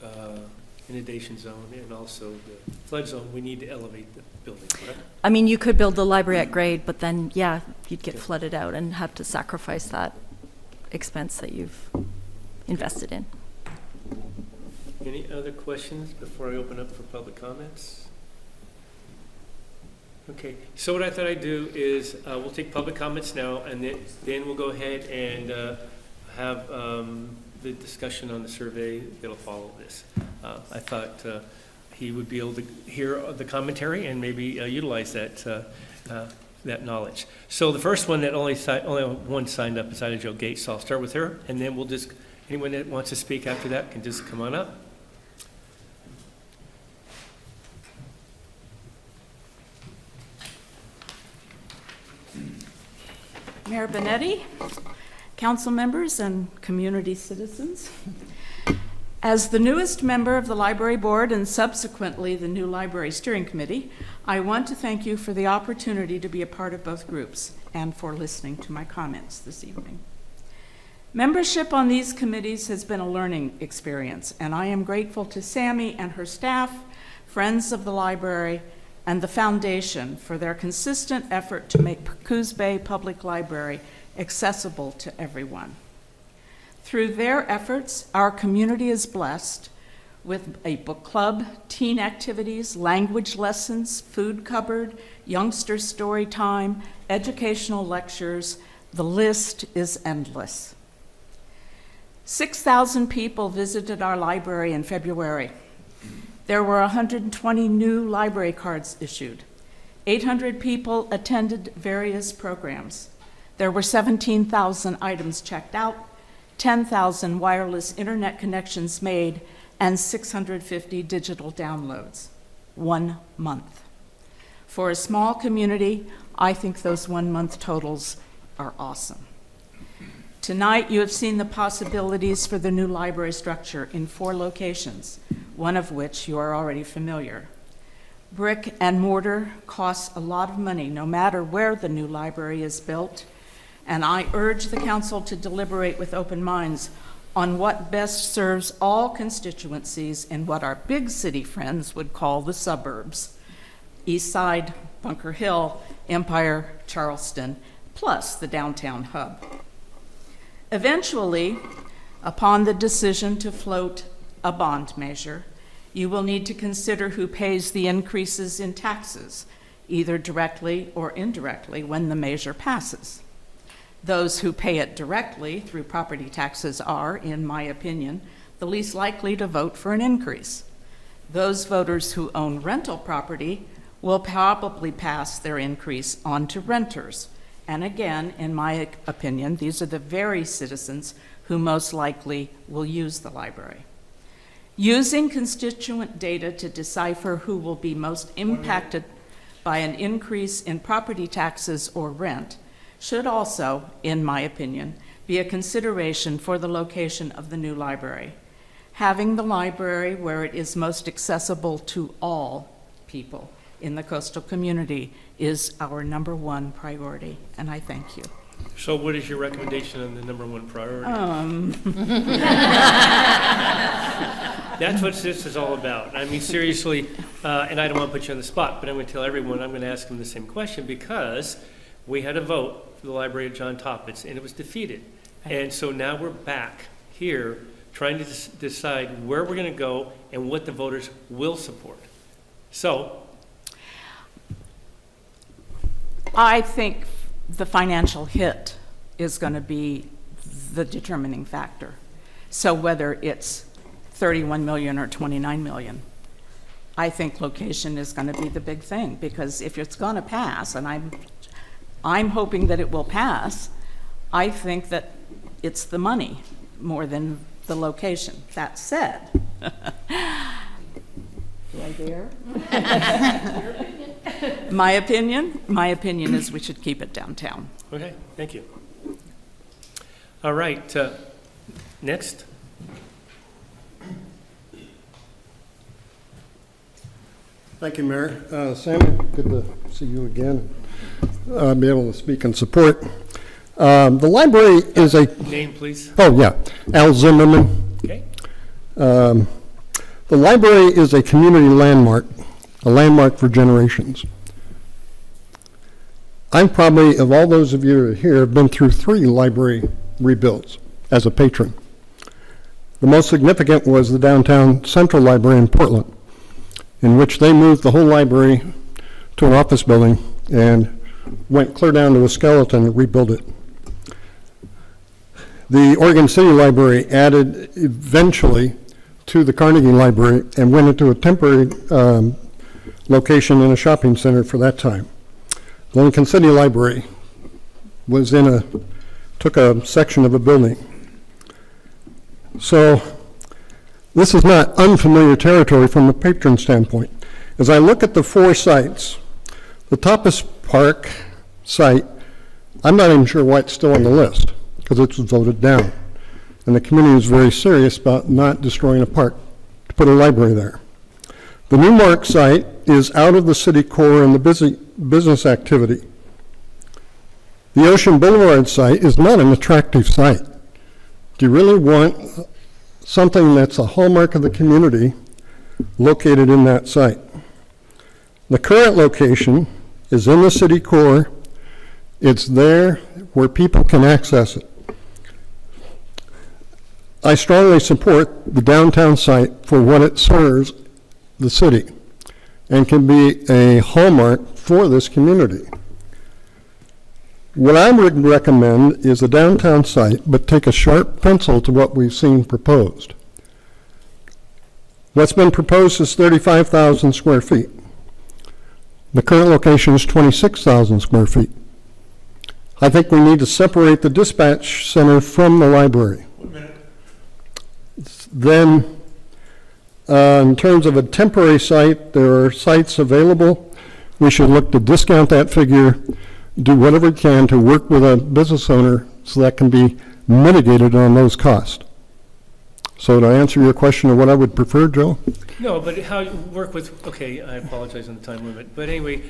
the inundation zone and also the flood zone, we need to elevate the building, correct? I mean, you could build the library at grade, but then, yeah, you'd get flooded out and have to sacrifice that expense that you've invested in. Any other questions before I open up for public comments? Okay, so what I thought I'd do is we'll take public comments now, and then we'll go ahead and have the discussion on the survey that'll follow this. I thought he would be able to hear the commentary and maybe utilize that knowledge. So the first one that only one signed up is Ida Jo Gates, so I'll start with her, and then we'll just, anyone that wants to speak after that can just come on up. Mayor Benetti, council members, and community citizens. As the newest member of the Library Board and subsequently the new Library Steering Committee, I want to thank you for the opportunity to be a part of both groups and for listening to my comments this evening. Membership on these committees has been a learning experience, and I am grateful to Sammy and her staff, friends of the library, and the Foundation for their consistent effort to make Coos Bay Public Library accessible to everyone. Through their efforts, our community is blessed with a book club, teen activities, language lessons, food cupboard, youngster story time, educational lectures. The list is endless. 6,000 people visited our library in February. There were 120 new library cards issued. 800 people attended various programs. There were 17,000 items checked out, 10,000 wireless internet connections made, and 650 digital downloads. 1 month. For a small community, I think those 1 month totals are awesome. Tonight, you have seen the possibilities for the new library structure in 4 locations, one of which you are already familiar. Brick and mortar costs a lot of money, no matter where the new library is built, and I urge the council to deliberate with open minds on what best serves all constituencies in what our big city friends would call the suburbs: East Side, Bunker Hill, Empire, Charleston, plus the downtown hub. Eventually, upon the decision to float a bond measure, you will need to consider who pays the increases in taxes, either directly or indirectly, when the measure passes. Those who pay it directly through property taxes are, in my opinion, the least likely to vote for an increase. Those voters who own rental property will probably pass their increase on to renters. And again, in my opinion, these are the very citizens who most likely will use the library. Using constituent data to decipher who will be most impacted by an increase in property taxes or rent should also, in my opinion, be a consideration for the location of the new library. Having the library where it is most accessible to all people in the coastal community is our #1 priority, and I thank you. So what is your recommendation on the #1 priority? That's what this is all about. I mean, seriously, and I don't want to put you on the spot, but I'm going to tell everyone, I'm going to ask them the same question, because we had a vote for the library at John Toppitz, and it was defeated. And so now we're back here trying to decide where we're going to go and what the voters will support. So I think the financial hit is going to be the determining factor. So whether it's 31 million or 29 million, I think location is going to be the big thing, because if it's going to pass, and I'm hoping that it will pass, I think that it's the money more than the location. That said, do I dare? My opinion is we should keep it downtown. okay, thank you. All right, next. Thank you, Mayor. Sammy, good to see you again. Be able to speak in support. The library is a... Name, please. Oh, yeah. Al Zimmerman. Okay. The library is a community landmark, a landmark for generations. I'm probably, of all those of you who are here, have been through 3 library rebuilds as a patron. The most significant was the Downtown Central Library in Portland, in which they moved the whole library to an office building and went clear down to a skeleton and rebuilt it. The Oregon City Library added eventually to the Carnegie Library and went into a temporary location in a shopping center for that time. The Lincoln City Library was took a section of a building. So this is not unfamiliar territory from a patron standpoint. As I look at the 4 sites, the Tapas Park site, I'm not even sure why it's still on the list, because it was voted down. And the community is very serious about not destroying a park to put a library there. The Newmark site is out of the city core and the business activity. The Ocean Boulevard site is not an attractive site. Do you really want something that's a hallmark of the community located in that site? The current location is in the city core. It's there where people can access it. I strongly support the downtown site for what it serves the city and can be a hallmark for this community. What I would recommend is a downtown site, but take a sharp pencil to what we've seen proposed. What's been proposed is 35,000 square feet. The current location is 26,000 square feet. I think we need to separate the dispatch center from the library. Then, in terms of a temporary site, there are sites available. We should look to discount that figure, do whatever we can to work with a business owner so that can be mitigated on those costs. So to answer your question of what I would prefer, Joe? No, but how you work with, okay, I apologize on the time limit, but anyway,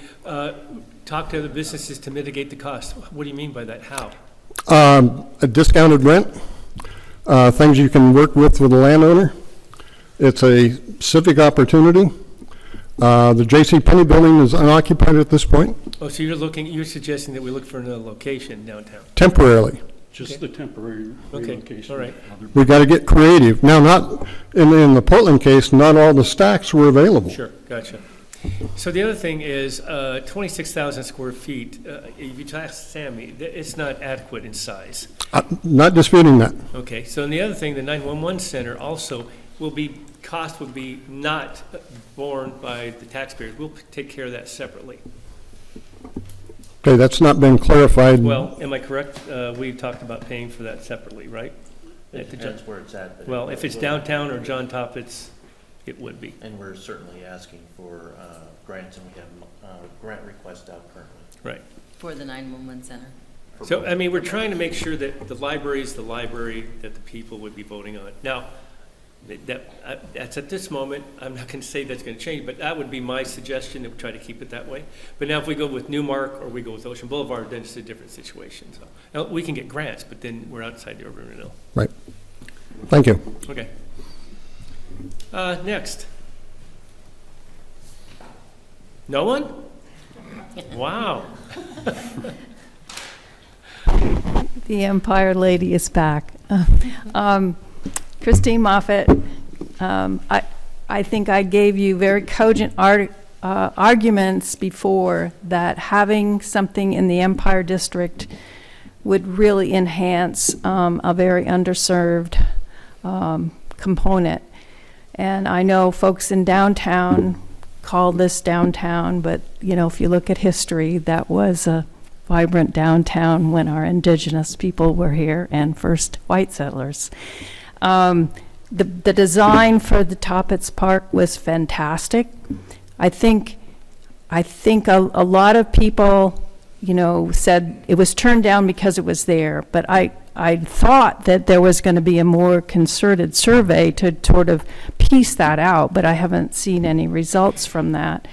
talk to other businesses to mitigate the cost. What do you mean by that? How? A discounted rent, things you can work with the landowner. It's a civic opportunity. The J.C. Penney building is unoccupied at this point. Oh, so you're suggesting that we look for another location downtown? Temporarily. Just the temporary relocation. All right. We got to get creative. Now, not in the Portland case, not all the stacks were available. Sure, gotcha. So the other thing is 26,000 square feet. If you ask Sammy, it's not adequate in size. Not disputing that. Okay, so and the other thing, the 911 center also cost would be not borne by the taxpayers. We'll take care of that separately. Okay, that's not been clarified. Well, am I correct? We talked about paying for that separately, right? It depends where it's at. But well, if it's downtown or John Top, it would be. And we're certainly asking for grants, and we have grant requests out currently. Right. For the 911 center. So, I mean, we're trying to make sure that the library is the library that the people would be voting on. Now, that's at this moment, I'm not going to say that's going to change, but that would be my suggestion, that we try to keep it that way. But now if we go with Newmark or we go with Ocean Boulevard, then it's a different situation. So now we can get grants, but then we're outside the urban renewal. Right. Thank you. Okay. Next. No one? Wow. The Empire Lady is back. Christine Moffett, I think I gave you very cogent arguments before that having something in the Empire District would really enhance a very underserved component. And I know folks in downtown call this downtown, but you know, if you look at history, that was a vibrant downtown when our indigenous people were here and first white settlers. The design for the Toppets Park was fantastic. I think a lot of people, you know, said it was turned down because it was there, but I thought that there was going to be a more concerted survey to sort of piece that out, but I haven't seen any results from that.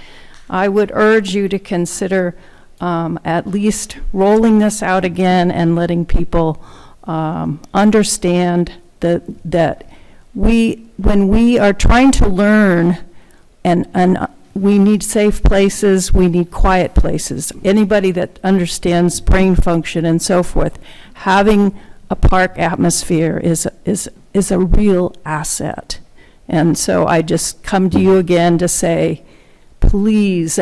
I would urge you to consider at least rolling this out again and letting people understand that when we are trying to learn, and we need safe places, we need quiet places. Anybody that understands brain function and so forth, having a park atmosphere is a real asset. And so I just come to you again to say, please,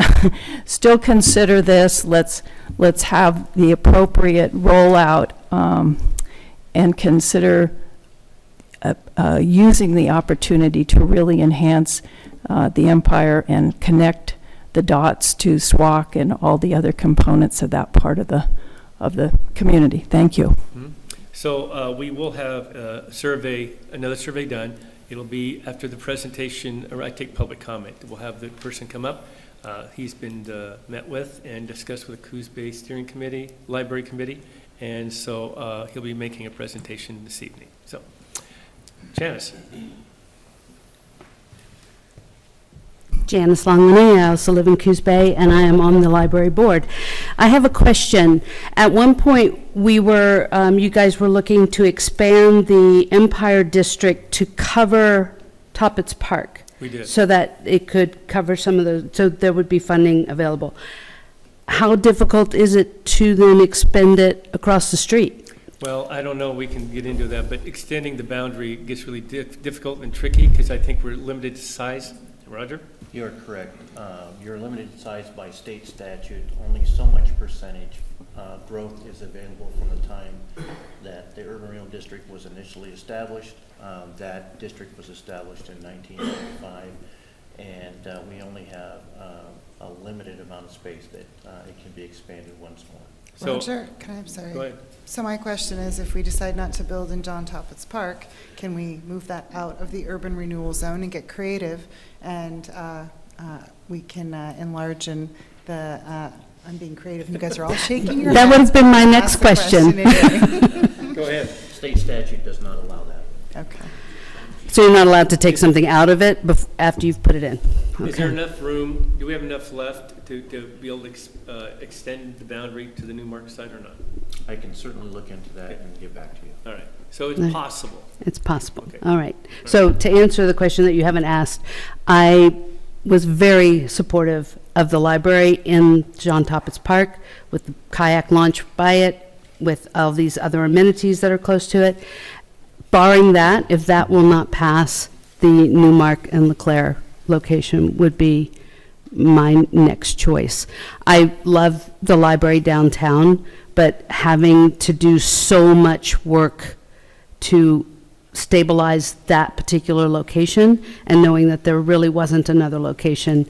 still consider this. Let's have the appropriate rollout and consider using the opportunity to really enhance the Empire and connect the dots to SWAC and all the other components of that part of the community. Thank you. So we will have another survey done. It'll be after the presentation, or I take public comment. We'll have the person come up. He's been met with and discussed with the Coos Bay Steering Committee, Library Committee, and so he'll be making a presentation this evening. So, Janice. Janice Longmoney, I also live in Coos Bay, and I am on the library board. I have a question. At one point, you guys were looking to expand the Empire District to cover Toppets Park. We did. So that it could cover some of so there would be funding available. How difficult is it to then expend it across the street? Well, I don't know, we can get into that, but extending the boundary gets really difficult and tricky because I think we're limited to size. Roger? You're correct. You're limited in size by state statute. Only so much percentage growth is available from the time that the urban renewal district was initially established. That district was established in 1995, and we only have a limited amount of space that it can be expanded once more. So, Roger, I'm sorry. Go ahead. So my question is, if we decide not to build in John Toppets Park, can we move that out of the urban renewal zone and get creative, and we can enlarge in the, I'm being creative, and you guys are all shaking your That heads. would have been my next Ask the question. anyway. Go ahead. State statute does not allow that. Okay. So you're not allowed to take something out of it after you've put it in? Is there enough room, do we have enough left to be able to extend the boundary to the new market site or not? I can certainly look into that and get back to you. All right, so it's possible. It's possible. Okay. All right. So to answer the question that you haven't asked, I was very supportive of the library in John Toppets Park with the kayak launch by it, with all these other amenities that are close to it. Barring that, if that will not pass, the Newmark and LeClaire location would be my next choice. I love the library downtown, but having to do so much work to stabilize that particular location and knowing that there really wasn't another location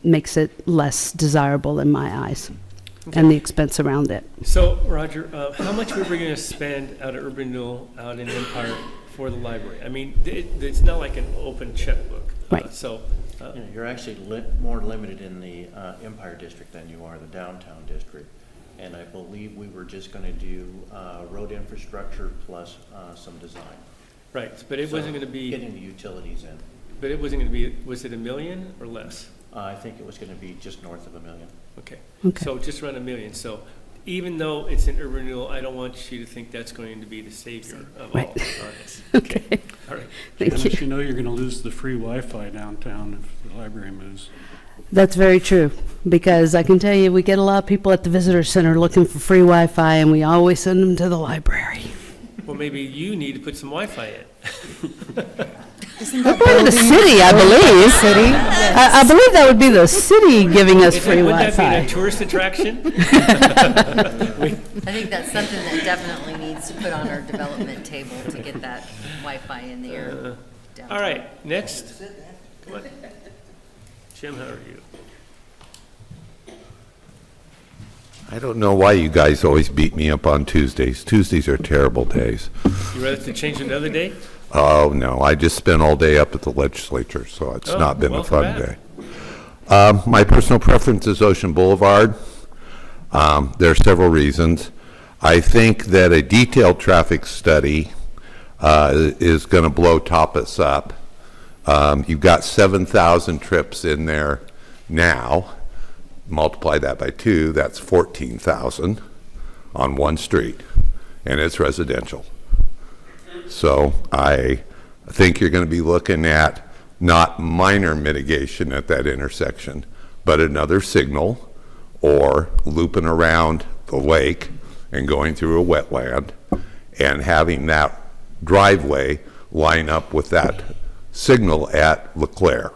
makes it less desirable in my eyes. Okay. And the expense around it. So, Roger, how much were we going to spend out of urban renewal out in Empire for the library? I mean, it's not like an open checkbook. Right. You're actually more limited in the Empire District than you are the downtown district. And I believe we were just going to do road infrastructure plus some design. Right, but it wasn't going to be... Getting the utilities in. But it wasn't going to be, was it $1 million or less? I think it was going to be just north of $1 million. Okay. Okay. So just around $1 million. So even though it's an urban renewal, I don't want you to think that's going to be the savior of all of this. Okay. All right. Thank you. You know you're going to lose the free Wi-Fi downtown if the library moves. That's very true, because I can tell you, we get a lot of people at the visitor center looking for free Wi-Fi, and we always send them to the library. Well, maybe you need to put some Wi-Fi in. Isn't that Probably the city, I believe. City? I believe that would be the city giving us free Would that be Wi-Fi. a tourist attraction? I think that's something that definitely needs to put on our development table to get that Wi-Fi in there. All right, next. Come on. Jim, how are you? I don't know why you guys always beat me up on Tuesdays. Tuesdays are terrible days. You rather to change another day? Oh, no, I just spent all day up at the legislature, so it's not been a welcome fun back. day. My personal preference is Ocean Boulevard. There are several reasons. I think that a detailed traffic study is going to blow Tapas up. You've got 7,000 trips in there now. Multiply that by 2, that's 14,000 on one street, and it's residential. So I think you're going to be looking at not minor mitigation at that intersection, but another signal or looping around the lake and going through a wetland and having that driveway line up with that signal at Leclerc.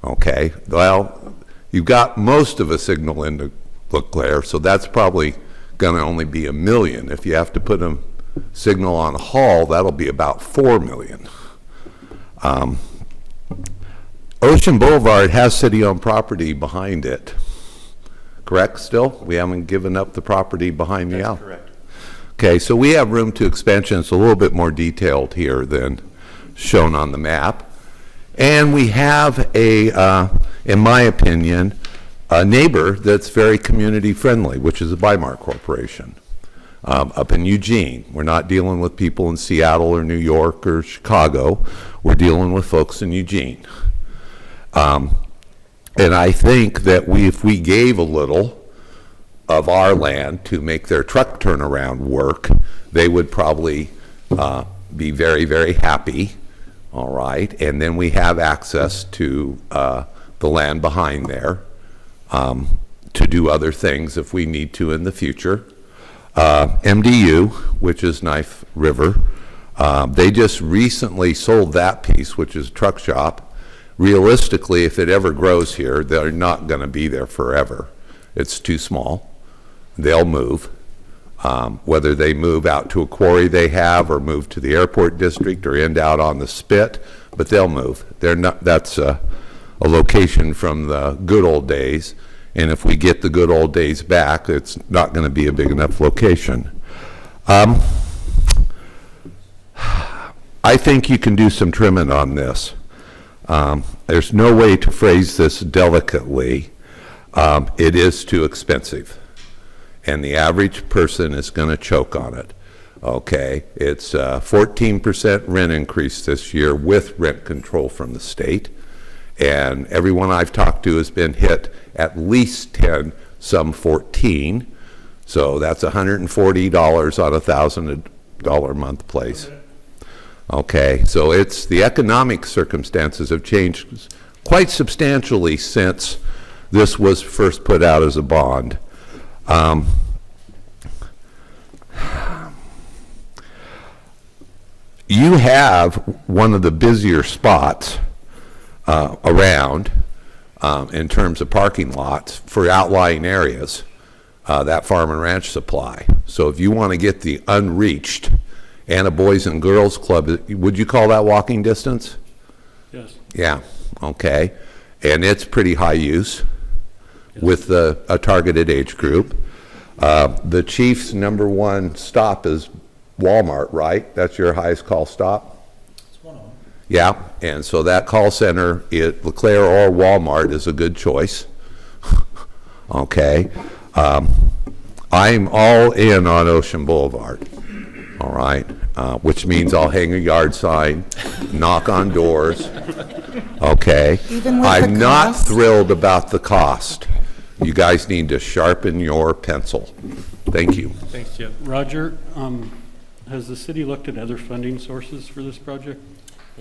Okay, well, you've got most of a signal into Leclerc, so that's probably going to only be $1 million. If you have to put a signal on Hall, that'll be about $4 million. Ocean Boulevard has city-owned property behind it. Correct still? We haven't given up the property behind the alley? That's correct. Okay, so we have room to expansion. It's a little bit more detailed here than shown on the map. And we have a, in my opinion, a neighbor that's very community friendly, which is the Weimar Corporation up in Eugene. We're not dealing with people in Seattle or New York or Chicago. We're dealing with folks in Eugene. And I think that if we gave a little of our land to make their truck turnaround work, they would probably be very, very happy, all right? And then we have access to the land behind there to do other things if we need to in the future. MDU, which is Knife River, they just recently sold that piece, which is a truck shop. Realistically, if it ever grows here, they're not going to be there forever. It's too small. They'll move. Whether they move out to a quarry they have or move to the airport district or end out on the spit, but they'll move. They're not, that's a location from the good old days, and if we get the good old days back, it's not going to be a big enough location. I think you can do some trimming on this. There's no way to phrase this delicately. It is too expensive, and the average person is going to choke on it. Okay, it's a 14% rent increase this year with rent control from the state, and everyone I've talked to has been hit at least 10, some 14. So that's $140 on a $1,000 a month place. Okay, so it's the economic circumstances have changed quite substantially since this was first put out as a bond. You have one of the busier spots around in terms of parking lots for outlying areas, that farm and ranch supply. So if you want to get the unreached, and a Boys and Girls Club, would you call that walking distance? Yes. Yeah, okay. And it's pretty high use with a targeted age group. The chief's #1 stop is Walmart, right? That's your highest call stop? It's one of them. Yeah, and so that call center at Leclerc or Walmart is a good choice. Okay. I'm all in on Ocean Boulevard. All right, which means I'll hang a yard sign, knock on doors, okay? I'm not thrilled about the cost. You guys need to sharpen your pencil. Thank you. Thanks, Jeff. Roger, has the city looked at other funding sources for this project?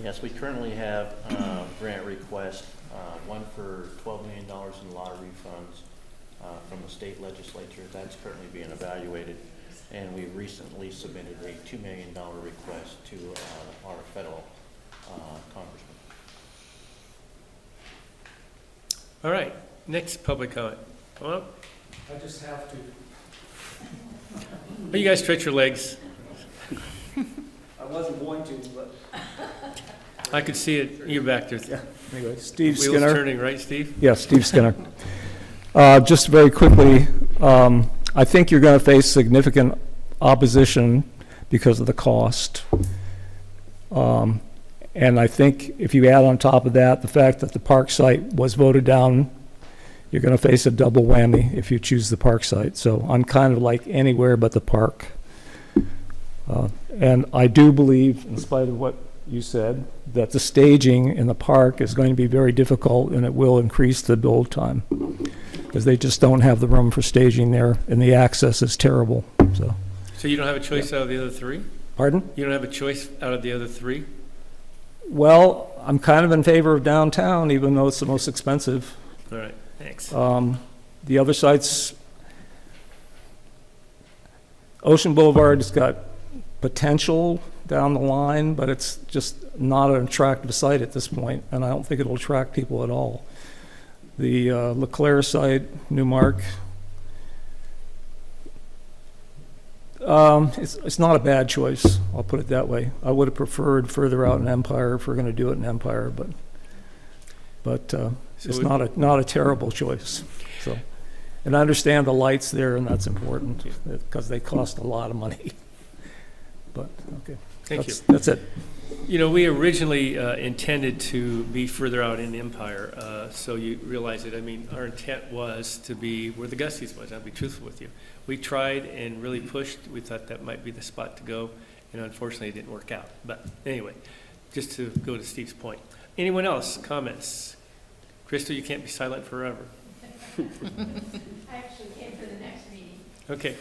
Yes, we currently have grant requests, one for $12 million in lottery funds from the state legislature. That's currently being evaluated. And we recently submitted a $2 million request to our federal congressman. All right, next public comment. Come on. I just have to. Oh, you guys stretch your legs. I wasn't going to, but. I could see it. You're back there. Yeah. Anyway, Steve Wheels Skinner. turning, right, Steve? Yeah, Steve Skinner. Just very quickly, I think you're going to face significant opposition because of the cost. And I think if you add on top of that the fact that the park site was voted down you're going to face a double whammy if you choose the park site. So I'm kind of like anywhere but the park. And I do believe, in spite of what you said, that the staging in the park is going to be very difficult, and it will increase the build time, because they just don't have the room for staging there, and the access is terrible, so. So you don't have a choice out of the other three? Pardon? You don't have a choice out of the other three? Well, I'm kind of in favor of downtown, even though it's the most expensive. All right, thanks. The other sites, Ocean Boulevard's got potential down the line, but it's just not an attractive site at this point, and I don't think it'll attract people at all. The LeClaire site, Newmark, it's not a bad choice, I'll put it that way. I would have preferred further out in Empire if we're going to do it in Empire, but it's not a terrible choice. So, and I understand the lights there, and that's important because they cost a lot of money. But okay, Thank you. That's it. You know, we originally intended to be further out in Empire, so you realize it. I mean, our intent was to be where the Gusties was. I'll be truthful with you. We tried and really pushed. We thought that might be the spot to go, and unfortunately, it didn't work out. But anyway, just to go to Steve's point. Anyone else? Comments? Crystal, you can't be silent forever. I actually came for the next meeting. Okay.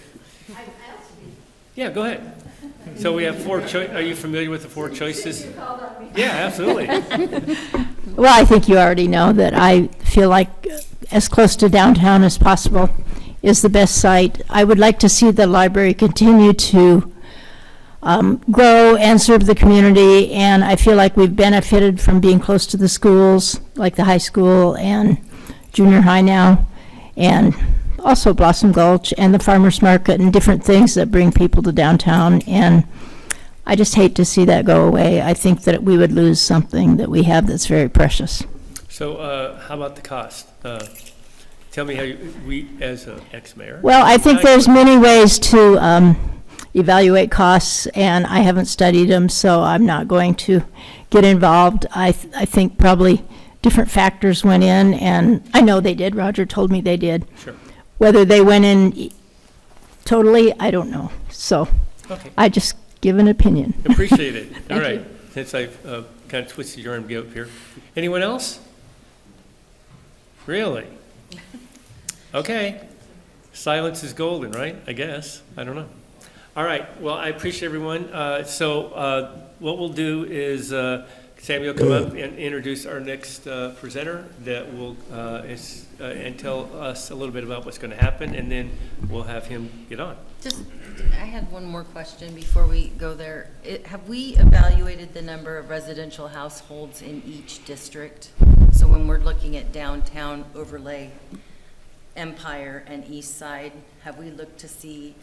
I also did. Yeah, go ahead. So we have four choices. Are you familiar with the four choices? Yeah, absolutely. Well, I think you already know that I feel like as close to downtown as possible is the best site. I would like to see the library continue to grow and serve the community, and I feel like we've benefited from being close to the schools, like the high school and junior high now, and also Blossom Gulch and the farmers market and different things that bring people to downtown. And I just hate to see that go away. I think that we would lose something that we have that's very precious. So how about the cost? Tell me how we, as an ex-mayor. Well, I think there's many ways to evaluate costs, and I haven't studied them, so I'm not going to get involved. I think probably different factors went in, and I know they did. Roger told me they did. Sure. Whether they went in totally, I don't know. So Okay. I just give an opinion. Appreciate it. All Thank right. you. Since I've kind of twisted your arm to get up here. Anyone else? Really? Okay. Silence is golden, right? I guess. I don't know. All right. Well, I appreciate everyone. So what we'll do is Samuel come up and introduce our next presenter that will and tell us a little bit about what's going to happen, and then we'll have him get on. Just, I had one more question before we go there. Have we evaluated the number of residential households in each district? So when we're looking at downtown overlay, Empire and East Side, have we looked to see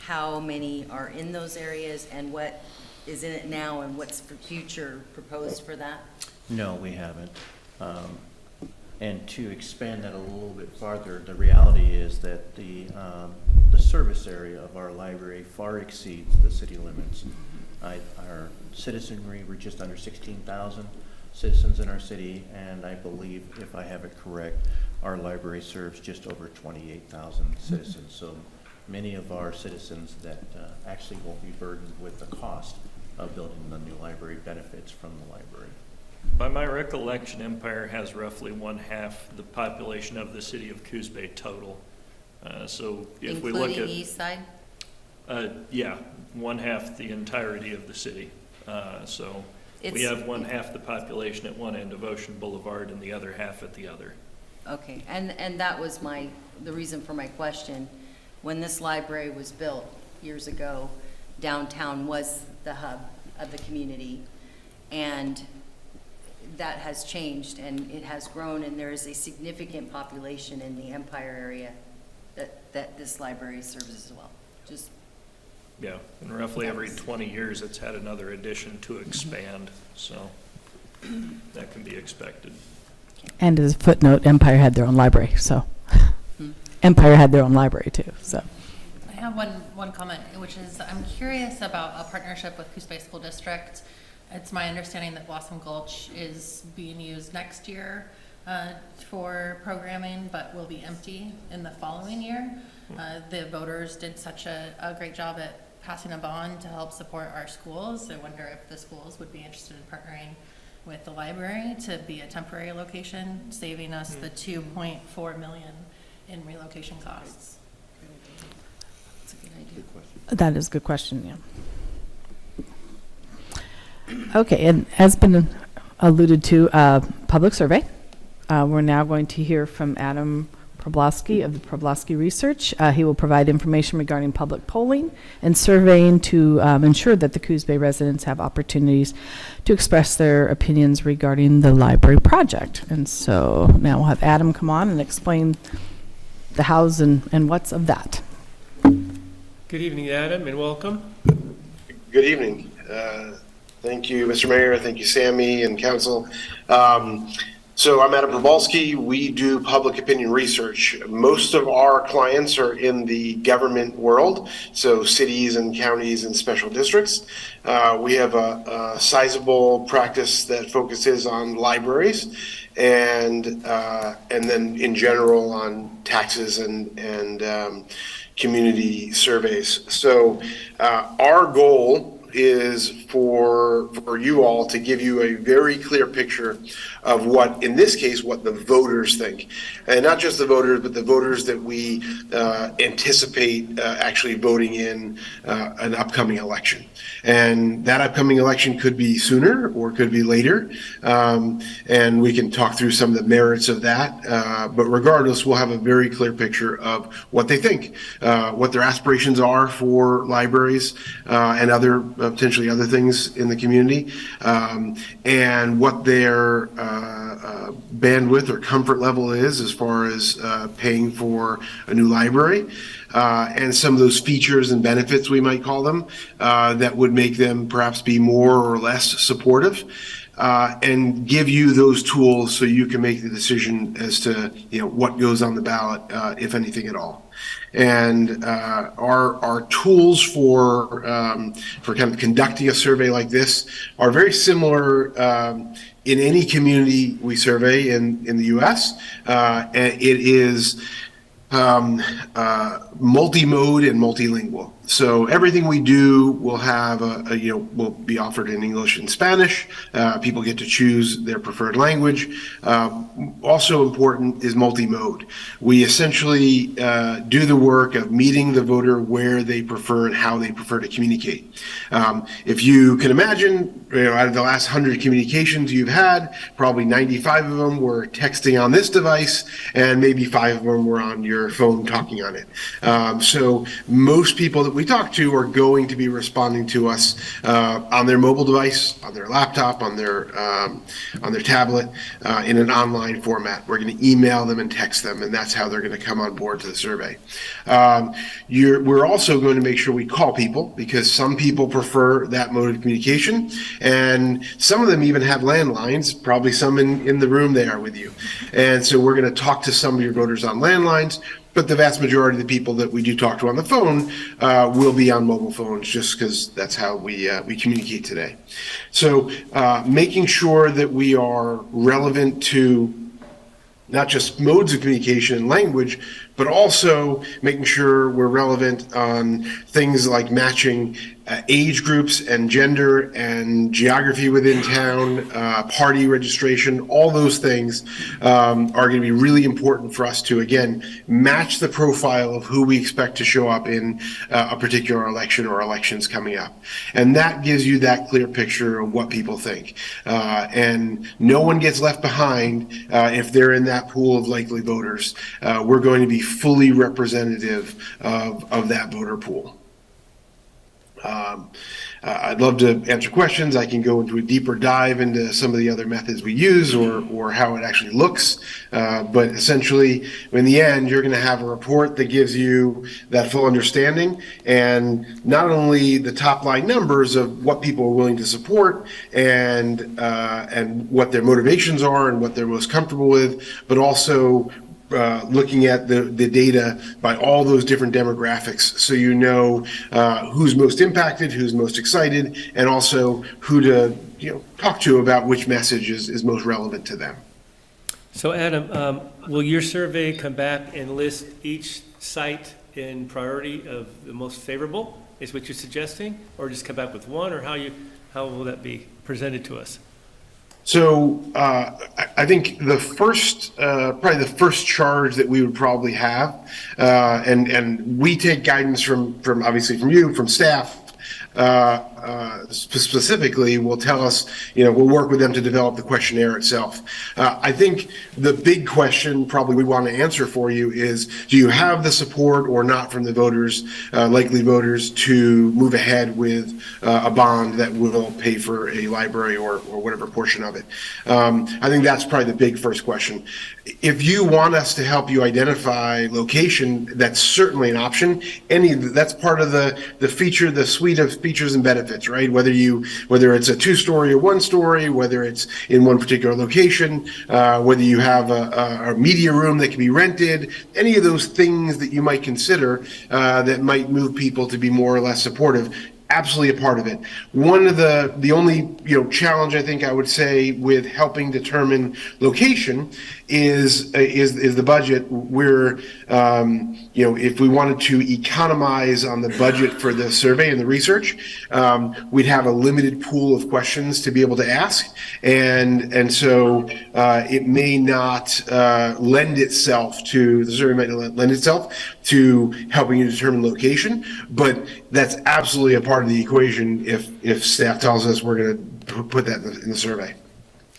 how many are in those areas and what is in it now and what's for future proposed for that? No, we haven't. And to expand that a little bit farther, the reality is that the service area of our library far exceeds the city limits. Our citizenry, we're just under 16,000 citizens in our city, and I believe, if I have it correct, our library serves just over 28,000 citizens. So many of our citizens that actually won't be burdened with the cost of building the new library benefits from the library. By my recollection, Empire has roughly 1/2 the population of the city of Coos Bay total. So if we look at... Including East Side? Yeah, 1/2 the entirety of the city. So we have 1/2 the population at one end of Ocean Boulevard and the other half at the other. Okay, and that was the reason for my question. When this library was built years ago, downtown was the hub of the community, and that has changed and it has grown, and there is a significant population in the Empire area that this library serves as well. Just Yeah, and roughly every 20 years it's had another addition to expand, so that can be expected. And as a footnote, Empire had their own library, so. Empire had their own library too, so. I have one comment, which is I'm curious about a partnership with Coos Bay School District. It's my understanding that Blossom Gulch is being used next year for programming, but will be empty in the following year. The voters did such a great job at passing a bond to help support our schools. I wonder if the schools would be interested in partnering with the library to be a temporary location, saving us the $2.4 million in relocation costs. That's a good idea. That is a good question, yeah. Okay, and as been alluded to, public survey. We're now going to hear from Adam Problowski of the Problowski Research. He will provide information regarding public polling and surveying to ensure that the Coos Bay residents have opportunities to express their opinions regarding the library project. And so now we'll have Adam come on and explain the hows and what's of that. Good evening, Adam, and welcome. Good evening. Thank you, Mr. Mayor. Thank you, Sammy and council. So I'm Adam Probalski. We do public opinion research. Most of our clients are in the government world, so cities and counties and special districts. We have a sizable practice that focuses on libraries and then in general on taxes and community surveys. So our goal is for you all to give you a very clear picture of what, in this case, what the voters think. And not just the voters, but the voters that we anticipate actually voting in an upcoming election. And that upcoming election could be sooner or could be later. And we can talk through some of the merits of that. But regardless, we'll have a very clear picture of what they think, what their aspirations are for libraries and other potentially other things in the community, and what their bandwidth or comfort level is as far as paying for a new library, and some of those features and benefits, we might call them, that would make them perhaps be more or less supportive. And give you those tools so you can make the decision as to what goes on the ballot, if anything at all. And our tools for kind of conducting a survey like this are very similar in any community we survey in the U.S. And it is multi-mode and multilingual. So everything we do will have will be offered in English and Spanish. People get to choose their preferred language. Also important is multi-mode. We essentially do the work of meeting the voter where they prefer and how they prefer to communicate. If you can imagine, out of the last 100 communications you've had, probably 95 of them were texting on this device, and maybe 5 of them were on your phone talking on it. So most people that we talk to are going to be responding to us on their mobile device, on their laptop, on their tablet, in an online format. We're going to email them and text them, and that's how they're going to come on board to the survey. We're also going to make sure we call people, because some people prefer that mode of communication, and some of them even have landlines, probably some in the room there with you. And so we're going to talk to some of your voters on landlines, but the vast majority of the people that we do talk to on the phone will be on mobile phones, just because that's how we communicate today. So making sure that we are relevant to not just modes of communication and language, but also making sure we're relevant on things like matching age groups and gender and geography within town, party registration. All those things are going to be really important for us to, again, match the profile of who we expect to show up in a particular election or elections coming up. And that gives you that clear picture of what people think. And no one gets left behind if they're in that pool of likely voters. We're going to be fully representative of that voter pool. I'd love to answer questions. I can go into a deeper dive into some of the other methods we use or how it actually looks. But essentially, in the end, you're going to have a report that gives you that full understanding, and not only the top line numbers of what people are willing to support and what their motivations are and what they're most comfortable with, but also looking at the data by all those different demographics, so you know who's most impacted, who's most excited, and also who to talk to about which message is most relevant to them. So Adam, will your survey come back and list each site in priority of the most favorable, is what you're suggesting? Or just come back with one, or how will that be presented to us? So I think the first, probably the first charge that we would probably have, and we take guidance from obviously from you, from staff, specifically will tell us, we'll work with them to develop the questionnaire itself. I think the big question probably we want to answer for you is, do you have the support or not from the voters, likely voters, to move ahead with a bond that will pay for a library or whatever portion of it? I think that's probably the big first question. If you want us to help you identify location, that's certainly an option. That's part of the feature, the suite of features and benefits, right? Whether it's a 2-story or 1-story, whether it's in one particular location, whether you have a media room that can be rented, any of those things that you might consider that might move people to be more or less supportive. Absolutely a part of it. One of the only challenge I think I would say with helping determine location is the budget. We're if we wanted to economize on the budget for the survey and the research, we'd have a limited pool of questions to be able to ask, and so it may not lend itself to the survey might lend itself to helping you determine location, but that's absolutely a part of the equation if staff tells us we're going to put that in the survey.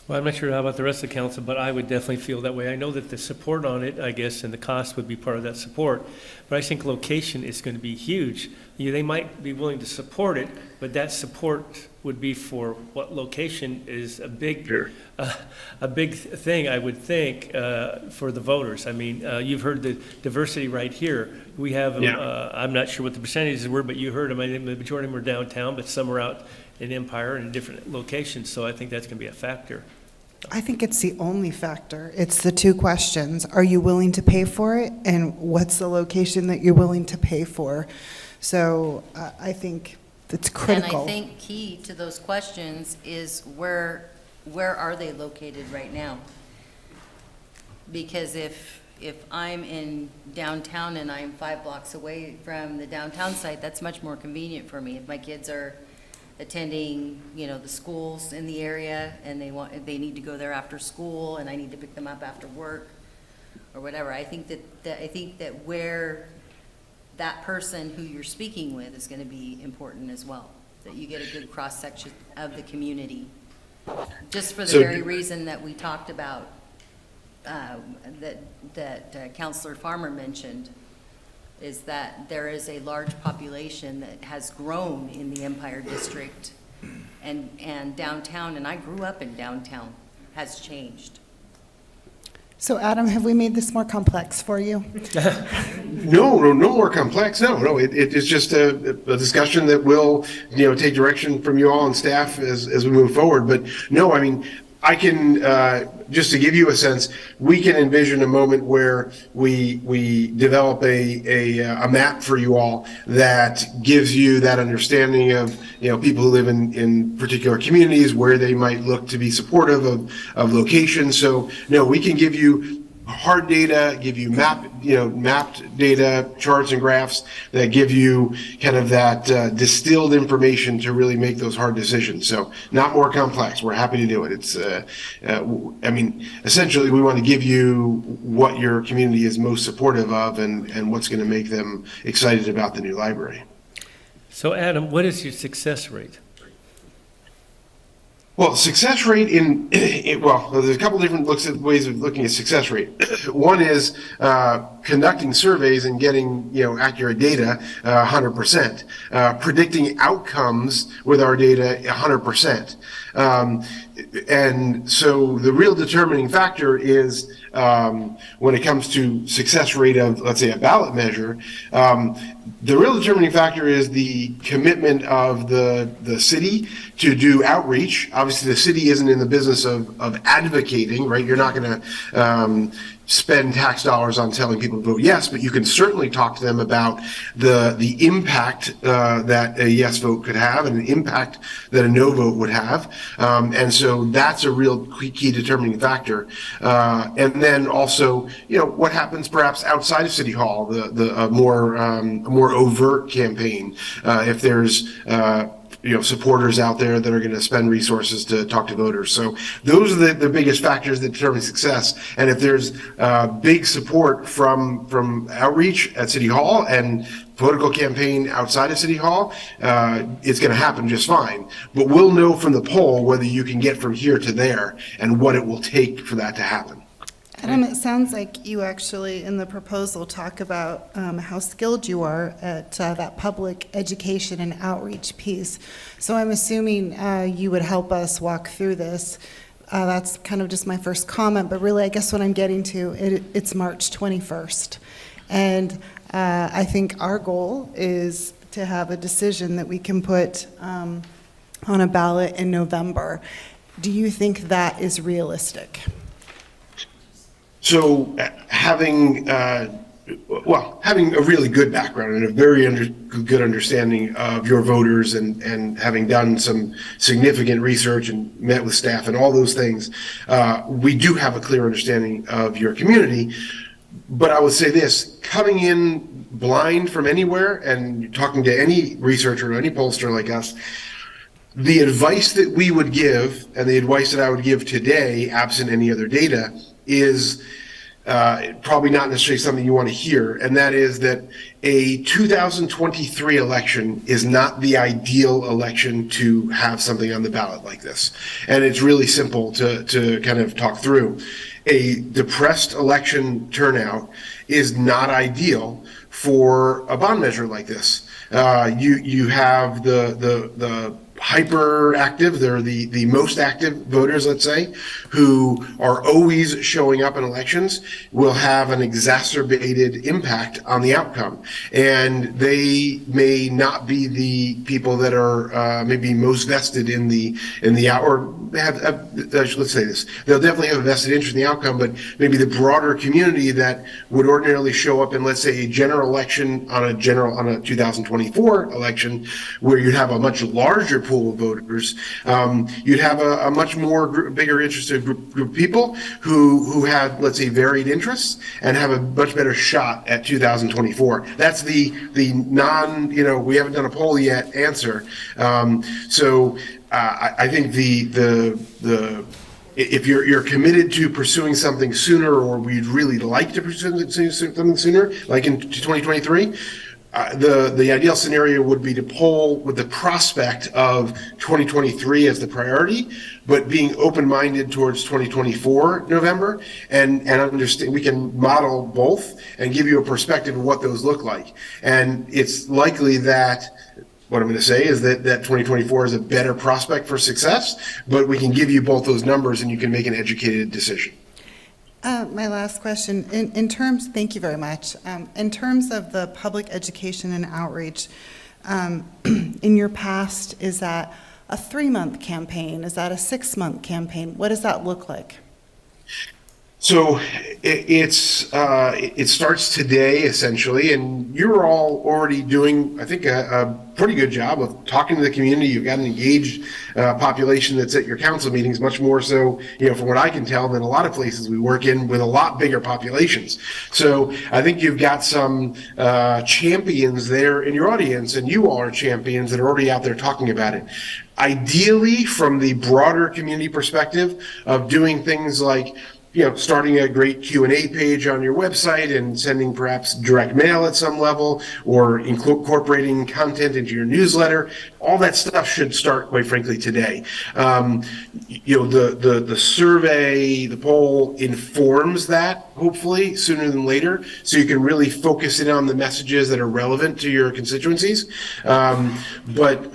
Well, I'm not sure how about the rest of the council, but I would definitely feel that way. I know that the support on it, I guess, and the cost would be part of that support, but I think location is going to be huge. They might be willing to support it, but that support would be for what location is a big thing, I would think, for the voters. I mean, you've heard the diversity right here. We have, I'm not sure what the percentages were, but you heard them. I think the majority of them are downtown, but some are out in Empire and in different locations, so I think that's going to be a factor. I think it's the only factor. It's the 2 questions. Are you willing to pay for it? And what's the location that you're willing to pay for? So I think it's critical. And I think key to those questions is where are they located right now? Because if I'm in downtown and I'm 5 blocks away from the downtown site, that's much more convenient for me. If my kids are attending, the schools in the area and they need to go there after school and I need to pick them up after work or whatever, I think that where that person who you're speaking with is going to be important as well, that you get a good cross-section of the community. Just for the very reason that we talked about, that Councilor Farmer mentioned, is that there is a large population that has grown in the Empire District, and downtown, and I grew up in downtown, has changed. So Adam, have we made this more complex for you? No more complex. No. It is just a discussion that will, take direction from you all and staff as we move forward. But no, I mean, I can, just to give you a sense, we can envision a moment where we develop a map for you all that gives you that understanding of, people who live in particular communities, where they might look to be supportive of locations. So no, we can give you hard data, give you mapped data, charts and graphs that give you kind of that distilled information to really make those hard decisions. So not more complex. We're happy to do it. It's, essentially we want to give you what your community is most supportive of and what's going to make them excited about the new library. So Adam, what is your success rate? Well, success rate there's a couple different ways of looking at success rate. One is conducting surveys and getting accurate data 100%. Predicting outcomes with our data 100%. And so the real determining factor is when it comes to success rate of, let's say, a ballot measure, the real determining factor is the commitment of the city to do outreach. Obviously, the city isn't in the business of advocating, right? You're not going to spend tax dollars on telling people to vote yes, but you can certainly talk to them about the impact that a yes vote could have and the impact that a no vote would have. And so that's a real key determining factor. And then also, what happens perhaps outside of City Hall, the more overt campaign, if there's supporters out there that are going to spend resources to talk to voters. So those are the biggest factors that determine success. And if there's big support from outreach at City Hall and political campaign outside of City Hall, it's going to happen just fine. But we'll know from the poll whether you can get from here to there and what it will take for that to happen. Adam, it sounds like you actually, in the proposal, talk about how skilled you are at that public education and outreach piece. So I'm assuming you would help us walk through this. That's kind of just my first comment, but really I guess what I'm getting to, it's March 21st. And I think our goal is to have a decision that we can put on a ballot in November. Do you think that is realistic? So having a really good background and a very good understanding of your voters and having done some significant research and met with staff and all those things, we do have a clear understanding of your community. But I would say this, coming in blind from anywhere and talking to any researcher or any pollster like us, the advice that we would give and the advice that I would give today, absent any other data, is probably not necessarily something you want to hear, and that is that a 2023 election is not the ideal election to have something on the ballot like this. And it's really simple to kind of talk through. A depressed election turnout is not ideal for a bond measure like this. You have the hyperactive, they're the most active voters, let's say, who are always showing up in elections, will have an exacerbated impact on the outcome. And they may not be the people that are maybe most vested in the or let's say this, they'll definitely have a vested interest in the outcome, but maybe the broader community that would ordinarily show up in, let's say, a general election on a 2024 election, where you'd have a much larger pool of voters, you'd have a much more bigger interested group of people who had, let's say, varied interests and have a much better shot at 2024. That's the non, we haven't done a poll yet answer. I think if you're committed to pursuing something sooner, or we'd really like to pursue something sooner, like in 2023, the ideal scenario would be to poll with the prospect of 2023 as the priority, but being open-minded towards 2024 November, and understand we can model both and give you a perspective of what those look like. And it's likely that what I'm going to say is that 2024 is a better prospect for success, but we can give you both those numbers and you can make an educated decision. My last question, thank you very much. In terms of the public education and outreach, in your past, is that a 3-month campaign? Is that a 6-month campaign? What does that look like? So it starts today, essentially, and you're all already doing, I think, a pretty good job of talking to the community. You've got an engaged population that's at your council meetings, much more so, from what I can tell, than a lot of places we work in with a lot bigger populations. So I think you've got some champions there in your audience, and you all are champions that are already out there talking about it. Ideally, from the broader community perspective of doing things like starting a great Q&A page on your website and sending perhaps direct mail at some level, or incorporating content into your newsletter, all that stuff should start, quite frankly, today. The survey, the poll informs that, hopefully, sooner than later, so you can really focus in on the messages that are relevant to your constituencies. But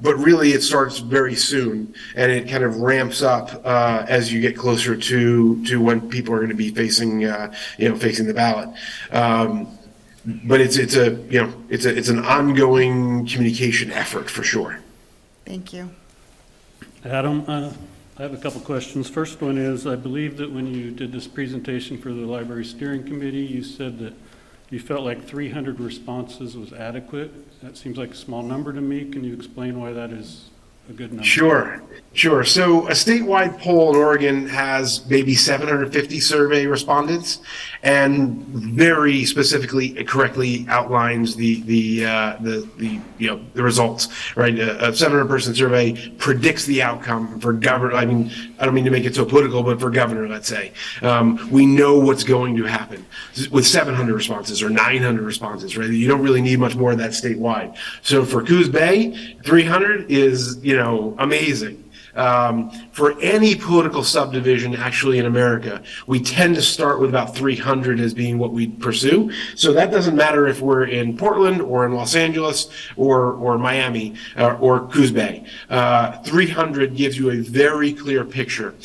really, it starts very soon, and it kind of ramps up as you get closer to when people are going to be facing the ballot. But it's an ongoing communication effort for sure. Thank you. Adam, I have a couple questions. First one is, I believe that when you did this presentation for the Library Steering Committee, you said that you felt like 300 responses was adequate. That seems like a small number to me. Can you explain why that is a good number? Sure. So a statewide poll in Oregon has maybe 750 survey respondents, and very specifically, correctly outlines the results. Right, a 700-person survey predicts the outcome for governor. I mean, I don't mean to make it so political, but for governor, let's say, we know what's going to happen with 700 responses or 900 responses. Right, you don't really need much more of that statewide. So for Coos Bay, 300 is amazing. For any political subdivision actually in America, we tend to start with about 300 as being what we pursue. So that doesn't matter if we're in Portland or in Los Angeles or Miami or Coos Bay. 300 gives you a very clear picture.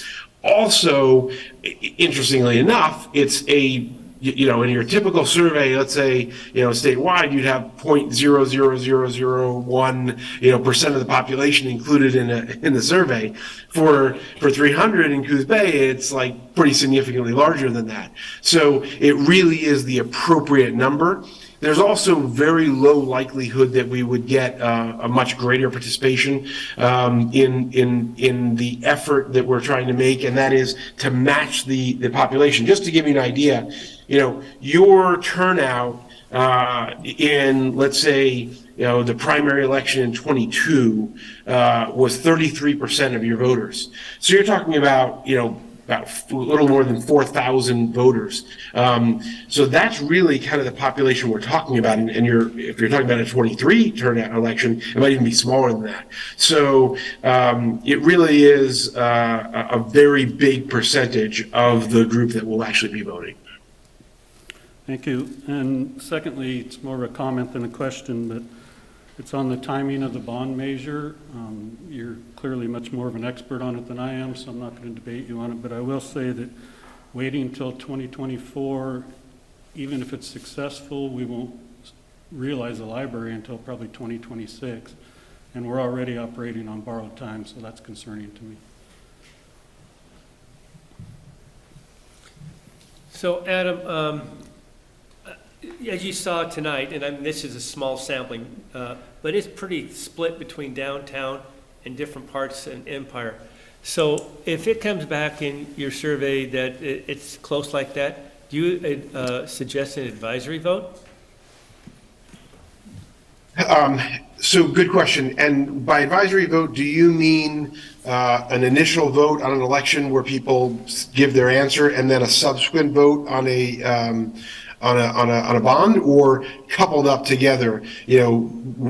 Also, interestingly enough, it's in your typical survey, let's say, statewide, you'd have 0.00001%, of the population included in the survey. For 300 in Coos Bay, it's like pretty significantly larger than that. So it really is the appropriate number. There's also very low likelihood that we would get a much greater participation in the effort that we're trying to make, and that is to match the population. Just to give you an idea, your turnout in, let's say, the primary election in 22 was 33% of your voters. So you're talking about, about a little more than 4,000 voters. So that's really kind of the population we're talking about. And if you're talking about a 23 turnout election, it might even be smaller than that. So it really is a very big percentage of the group that will actually be voting. Thank you. And secondly, it's more of a comment than a question, but it's on the timing of the bond measure. You're clearly much more of an expert on it than I am, so I'm not going to debate you on it, but I will say that waiting until 2024, even if it's successful, we won't realize the library until probably 2026, and we're already operating on borrowed time, so that's concerning to me. So Adam, as you saw tonight, and this is a small sampling, but it's pretty split between downtown and different parts in Empire. So if it comes back in your survey that it's close like that, do you suggest an advisory vote? So good question. And by advisory vote, do you mean an initial vote on an election where people give their answer and then a subsequent vote on a bond, or coupled up together?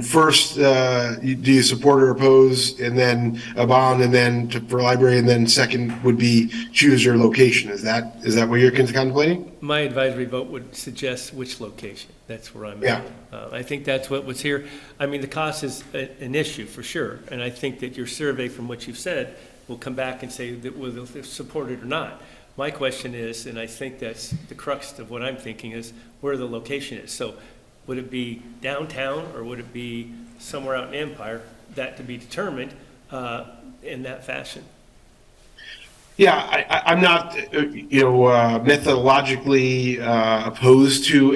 First, do you support or oppose, and then a bond, and then for library, and then second would be choose your location. Is that what you're contemplating? My advisory vote would suggest which location. That's where I'm at. I think that's what was here. I mean, the cost is an issue for sure, and I think that your survey, from what you've said, will come back and say that whether they're supported or not. My question is, and I think that's the crux of what I'm thinking, is where the location is. So would it be downtown, or would it be somewhere out in Empire? That to be determined in that fashion. Yeah, I'm not, methodologically opposed to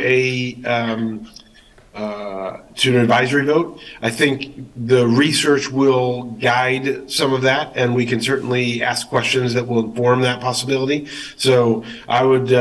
an advisory vote. I think the research will guide some of that, and we can certainly ask questions that will inform that possibility. So I would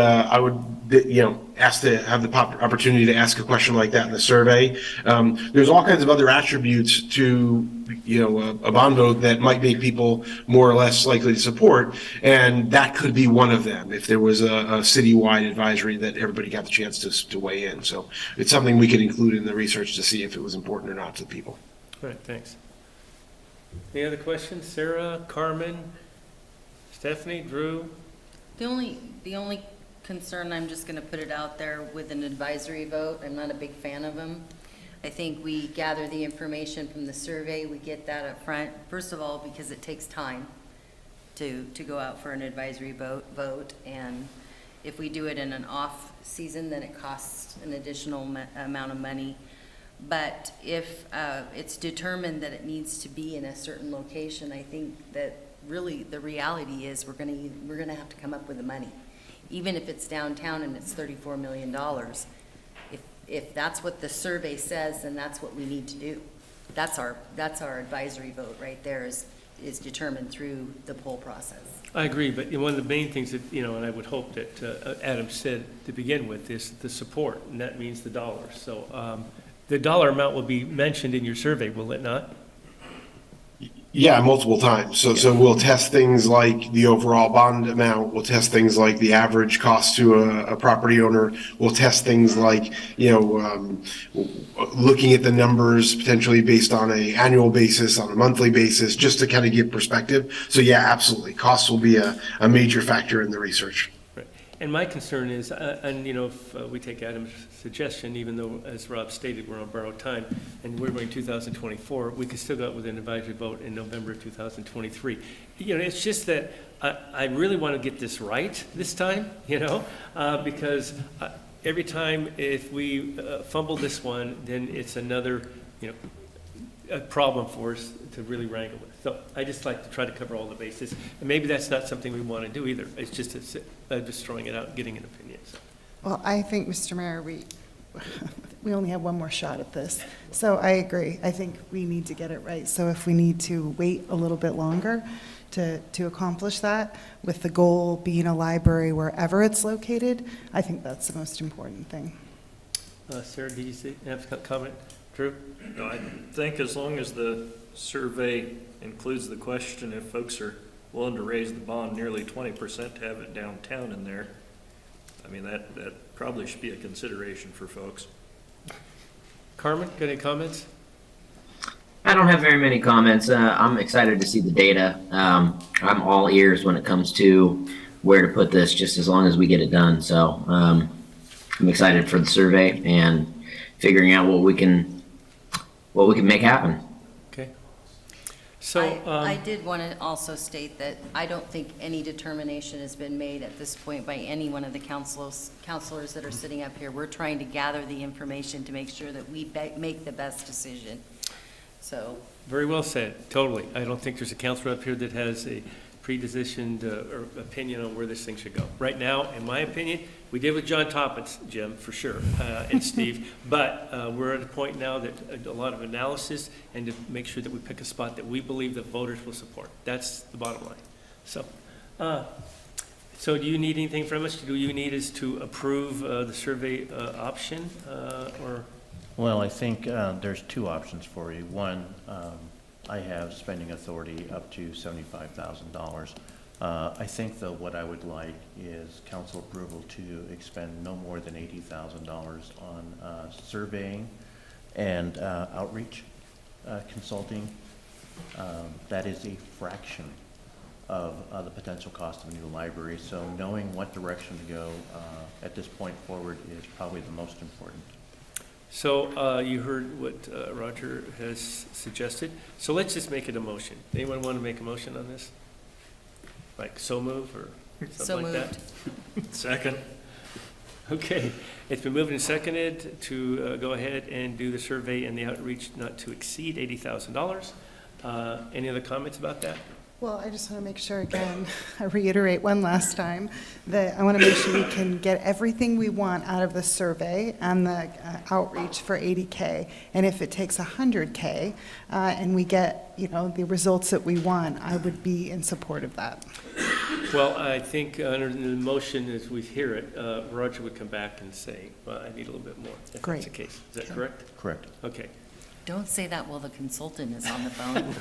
ask to have the opportunity to ask a question like that in the survey. There's all kinds of other attributes to a bond vote that might make people more or less likely to support, and that could be one of them if there was a citywide advisory that everybody got the chance to weigh in. So it's something we could include in the research to see if it was important or not to people. All right, thanks. Any other questions? Sarah, Carmen, Stephanie, Drew? The only concern, I'm just going to put it out there, with an advisory vote, I'm not a big fan of them. I think we gather the information from the survey, we get that up front, first of all, because it takes time to go out for an advisory vote, and if we do it in an off season, then it costs an additional amount of money. But if it's determined that it needs to be in a certain location, I think that really, the reality is we're gonna have to come up with the money. Even if it's downtown and it's $34 million, if that's what the survey says, then that's what we need to do. That's our advisory vote right there is determined through the poll process. I agree, but one of the main things that, and I would hope that Adam said to begin with is the support, and that means the dollars. So the dollar amount will be mentioned in your survey, will it not? Yeah, multiple times. So we'll test things like the overall bond amount. We'll test things like the average cost to a property owner. We'll test things like, looking at the numbers potentially based on an annual basis, on a monthly basis, just to kind of give perspective. So yeah, absolutely. Costs will be a major factor in the research. Right. And my concern is, if we take Adam's suggestion, even though, as Rob stated, we're on borrowed time, and we're going 2024, we could still go out with an advisory vote in November 2023. It's just that I really want to get this right this time, because every time if we fumble this one, then it's another, a problem for us to really wrangle with. So I just like to try to cover all the bases, and maybe that's not something we want to do either. It's just just throwing it out and getting an opinion. So. Well, I think, Mr. Mayor, we only have one more shot at this. So I agree. I think we need to get it right. So if we need to wait a little bit longer to accomplish that, with the goal being a library wherever it's located, I think that's the most important thing. Sarah, did you have a comment? Drew? No, I think as long as the survey includes the question if folks are willing to raise the bond nearly 20% to have it downtown in there, I mean, that probably should be a consideration for folks. Carmen, got any comments? I don't have very many comments. I'm excited to see the data. I'm all ears when it comes to where to put this, just as long as we get it done. So I'm excited for the survey and figuring out what we can make happen. Okay. So I did want to also state that I don't think any determination has been made at this point by any one of the counselors that are sitting up here. We're trying to gather the information to make sure that we make the best decision. So. Very well said, totally. I don't think there's a counselor up here that has a predispositioned or opinion on where this thing should go. Right now, in my opinion, we did with John Toppins, Jim, for sure, and Steve, but we're at a point now that a lot of analysis and to make sure that we pick a spot that we believe that voters will support. That's the bottom line. So, so do you need anything from us? Do you need us to approve the survey option or? Well, I think there's two options for you. One, I have spending authority up to $75,000. I think, though, what I would like is council approval to expend no more than $80,000 on surveying and outreach consulting. That is a fraction of the potential cost of a new library. So knowing what direction to go at this point forward is probably the most important. So you heard what Roger has suggested. So let's just make it a motion. Anyone want to make a motion on this? Like so move or something like that? Second. Okay. It's been moved and seconded to go ahead and do the survey and the outreach not to exceed $80,000. Any other comments about that? Well, I just want to make sure, again, I reiterate one last time, that I want to make sure we can get everything we want out of the survey and the outreach for 80K. And if it takes 100K and we get, the results that we want, I would be in support of that. Well, I think under the motion, as we hear it, Roger would come back and say, well, I need a little bit more, if Great. that's the case. Is that correct? Correct. Okay. Don't say that while the consultant is on the phone.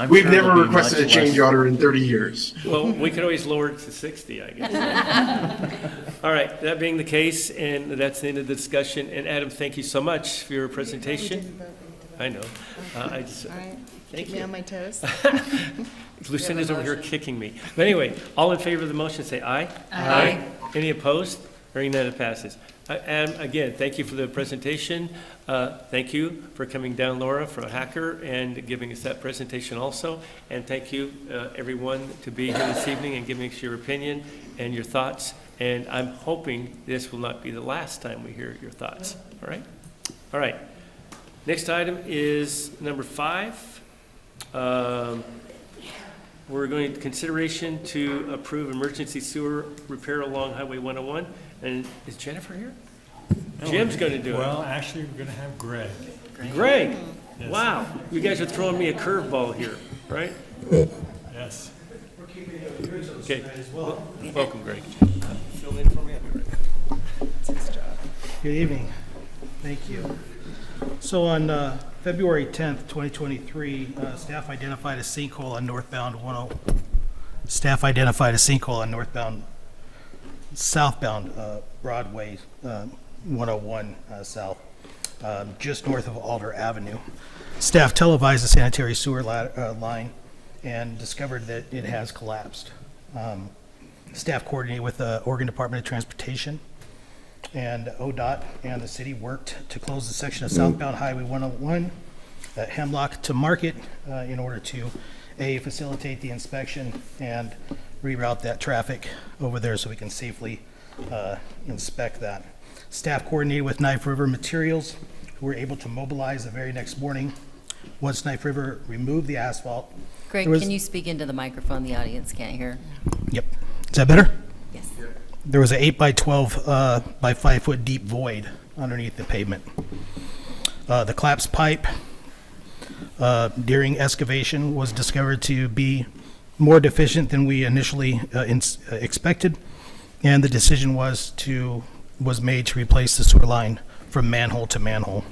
We've never requested a change order in 30 years. Well, we could always lower it to 60, I guess. All right, that being the case, and that's the end of the discussion. And Adam, thank you so much for your presentation. I know. I just, All right. thank Keep me you. on my toes. Lucinda's over here kicking me. But anyway, all in favor of the motion, say aye. Aye. Any opposed? Hearing none, it passes. And again, thank you for the presentation. Thank you for coming down, Laura, from Hacker, and giving us that presentation also. And thank you, everyone, to be here this evening and giving us your opinion and your thoughts. And I'm hoping this will not be the last time we hear your thoughts. All right? All right. Next item is number 5. We're going to consideration to approve emergency sewer repair along Highway 101. And is Jennifer here? Jim's going to do it. Well, actually, we're going to have Greg. Greg? Yes. Wow. You guys are throwing me a curveball here, right? Yes. We're keeping it good Okay. as well. Welcome, Greg. Fill in for me. Good evening. Thank you. So on February 10th, 2023, staff identified a sinkhole on southbound Broadway 101 south, just north of Alder Avenue. Staff televised the sanitary sewer line and discovered that it has collapsed. Staff coordinated with the Oregon Department of Transportation, and ODOT and the city worked to close the section of southbound Highway 101 at Hemlock to Market in order to facilitate the inspection and reroute that traffic over there so we can safely inspect that. Staff coordinated with Knife River Materials, who were able to mobilize the very next morning once Knife River removed the asphalt. Greg, can you speak into the microphone? The audience can't hear. Yep. Is that better? Yes. There was an 8 by 12 by 5 foot deep void underneath the pavement. The collapsed pipe during excavation was discovered to be more deficient than we initially expected, and the decision was made to replace the sewer line from manhole to manhole.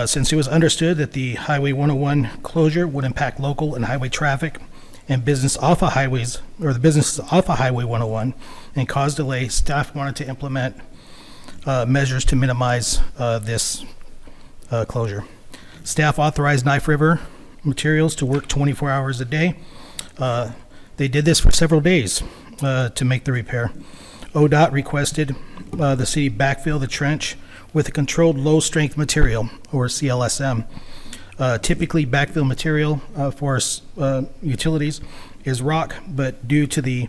Since it was understood that the Highway 101 closure would impact local and highway traffic and business off of highways, or the businesses off of Highway 101, and cause delay, staff wanted to implement measures to minimize this closure. Staff authorized Knife River Materials to work 24 hours a day. They did this for several days to make the repair. ODOT requested the city backfill the trench with a controlled low-strength material, or CLSM. Typically, backfill material for utilities is rock, but due to the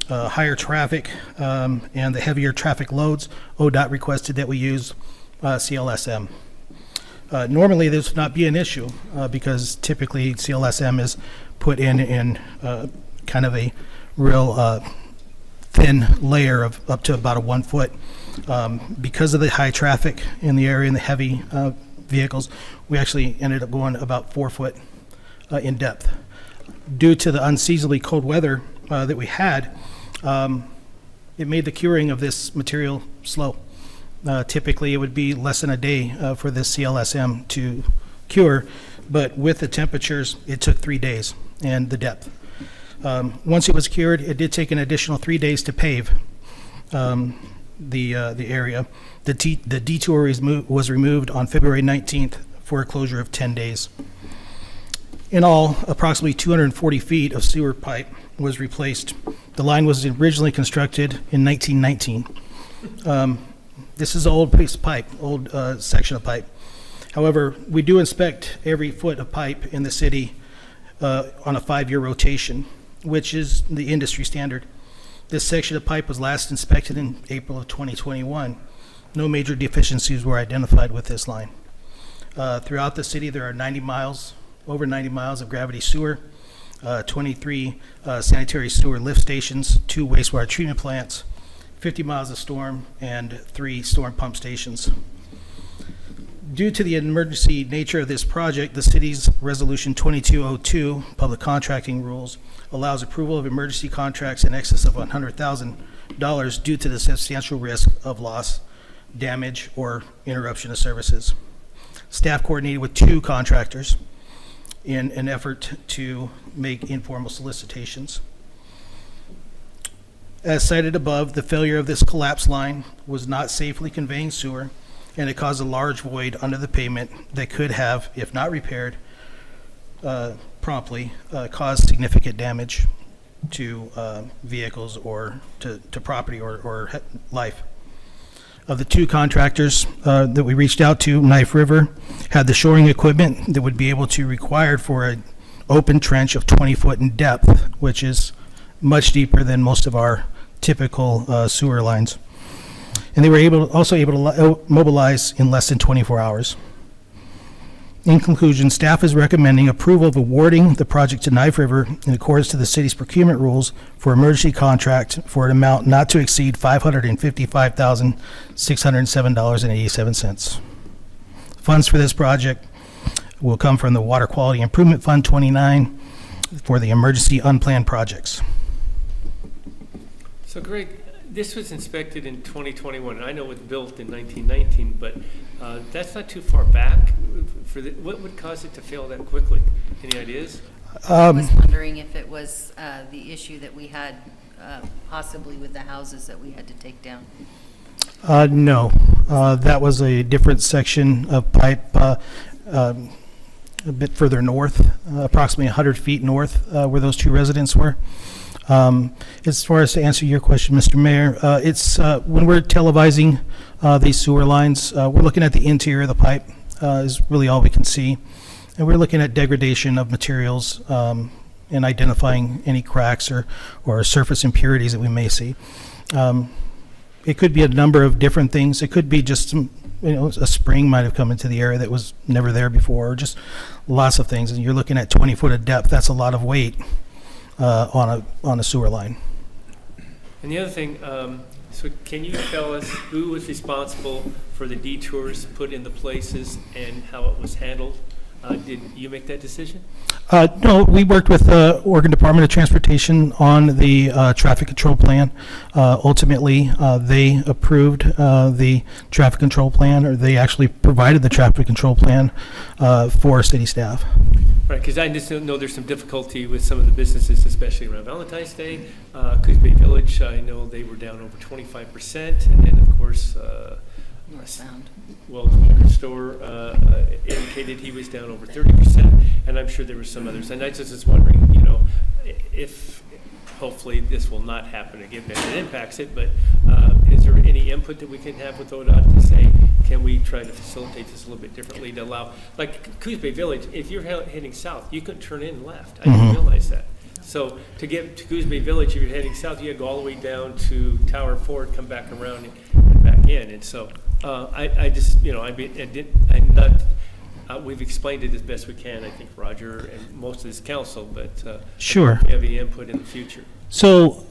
higher traffic and the heavier traffic loads, ODOT requested that we use CLSM. Normally, this would not be an issue because typically CLSM is put in kind of a real thin layer of up to about a 1 foot. Because of the high traffic in the area and the heavy vehicles, we actually ended up going about 4 foot in depth. Due to the unseasonably cold weather that we had, it made the curing of this material slow. Typically, it would be less than a day for this CLSM to cure, but with the temperatures, it took 3 days and the depth. Once it was cured, it did take an additional 3 days to pave the area. The detour was removed on February 19th for a closure of 10 days. In all, approximately 240 feet of sewer pipe was replaced. The line was originally constructed in 1919. This is an old piece of pipe, old section of pipe. However, we do inspect every foot of pipe in the city on a 5-year rotation, which is the industry standard. This section of pipe was last inspected in April of 2021. No major deficiencies were identified with this line. Throughout the city, there are over 90 miles of gravity sewer, 23 sanitary sewer lift stations, 2 wastewater treatment plants, 50 miles of storm, and 3 storm pump stations. Due to the emergency nature of this project, the city's Resolution 2202, Public Contracting Rules, allows approval of emergency contracts in excess of $100,000 due to the substantial risk of loss, damage, or interruption of services. Staff coordinated with 2 contractors in an effort to make informal solicitations. As cited above, the failure of this collapsed line was not safely conveying sewer, and it caused a large void under the pavement that could have, if not repaired promptly, caused significant damage to vehicles or to property or life. Of the 2 contractors that we reached out to, Knife River had the shoring equipment that would be able to required for an open trench of 20 foot in depth, which is much deeper than most of our typical sewer lines. And they were also able to mobilize in less than 24 hours. In conclusion, staff is recommending approval of awarding the project to Knife River in accordance to the city's procurement rules for emergency contract for an amount not to exceed $555,607.87. Funds for this project will come from the Water Quality Improvement Fund 29 for the emergency unplanned projects. So Greg, this was inspected in 2021, and I know it was built in 1919, but that's not too far back. What would cause it to fail that quickly? Any ideas? I was wondering if it was the issue that we had possibly with the houses that we had to take down. No, that was a different section of pipe a bit further north, approximately 100 feet north, where those two residents were. As far as to answer your question, Mr. Mayor, it's when we're televising these sewer lines, we're looking at the interior of the pipe is really all we can see. And we're looking at degradation of materials and identifying any cracks or surface impurities that we may see. It could be a number of different things. It could be just some, a spring might have come into the area that was never there before, or just lots of things. And you're looking at 20 foot of depth. That's a lot of weight on a sewer line. And the other thing, so can you tell us who was responsible for the detours put in the places and how it was handled? Did you make that decision? No, we worked with the Oregon Department of Transportation on the traffic control plan. Ultimately, they approved the traffic control plan, or they actually provided the traffic control plan for city staff. Right, because I just know there's some difficulty with some of the businesses, especially around Valentine's Day. Coos Bay Village, I know they were down over 25%, and then of course, Northbound. Well, the liquor store indicated he was down over 30%, and I'm sure there were some others. And I just was wondering, if hopefully this will not happen again, that it impacts it, but is there any input that we can have with ODOT to say, can we try to facilitate this a little bit differently to allow, like Coos Bay Village, if you're heading south, you could turn in left. I didn't realize that. So to get to Coos Bay Village, if you're heading south, you had to go all the way down to Tower Ford, come back around and back in. And so I just, we've explained it as best we can, I think, Roger and most of this council, but sure. If you have any input in the future. So,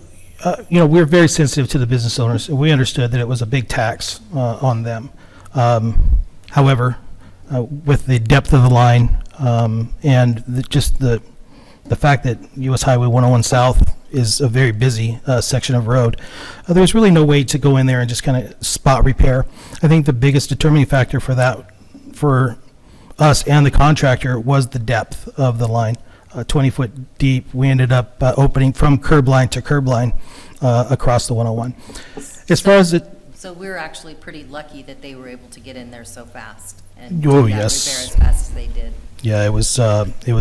we're very sensitive to the business owners, and we understood that it was a big tax on them. However, with the depth of the line and the fact that U.S. Highway 101 South is a very busy section of road, there's really no way to go in there and just kind of spot repair. I think the biggest determining factor for that, for us and the contractor, was the depth of the line. 20 foot deep, we ended up opening from curb line to curb line across the 101. As far as it... So we were actually pretty lucky that they were able to get in there so fast and Oh, do that yes. repair as fast as they did. Yeah, it was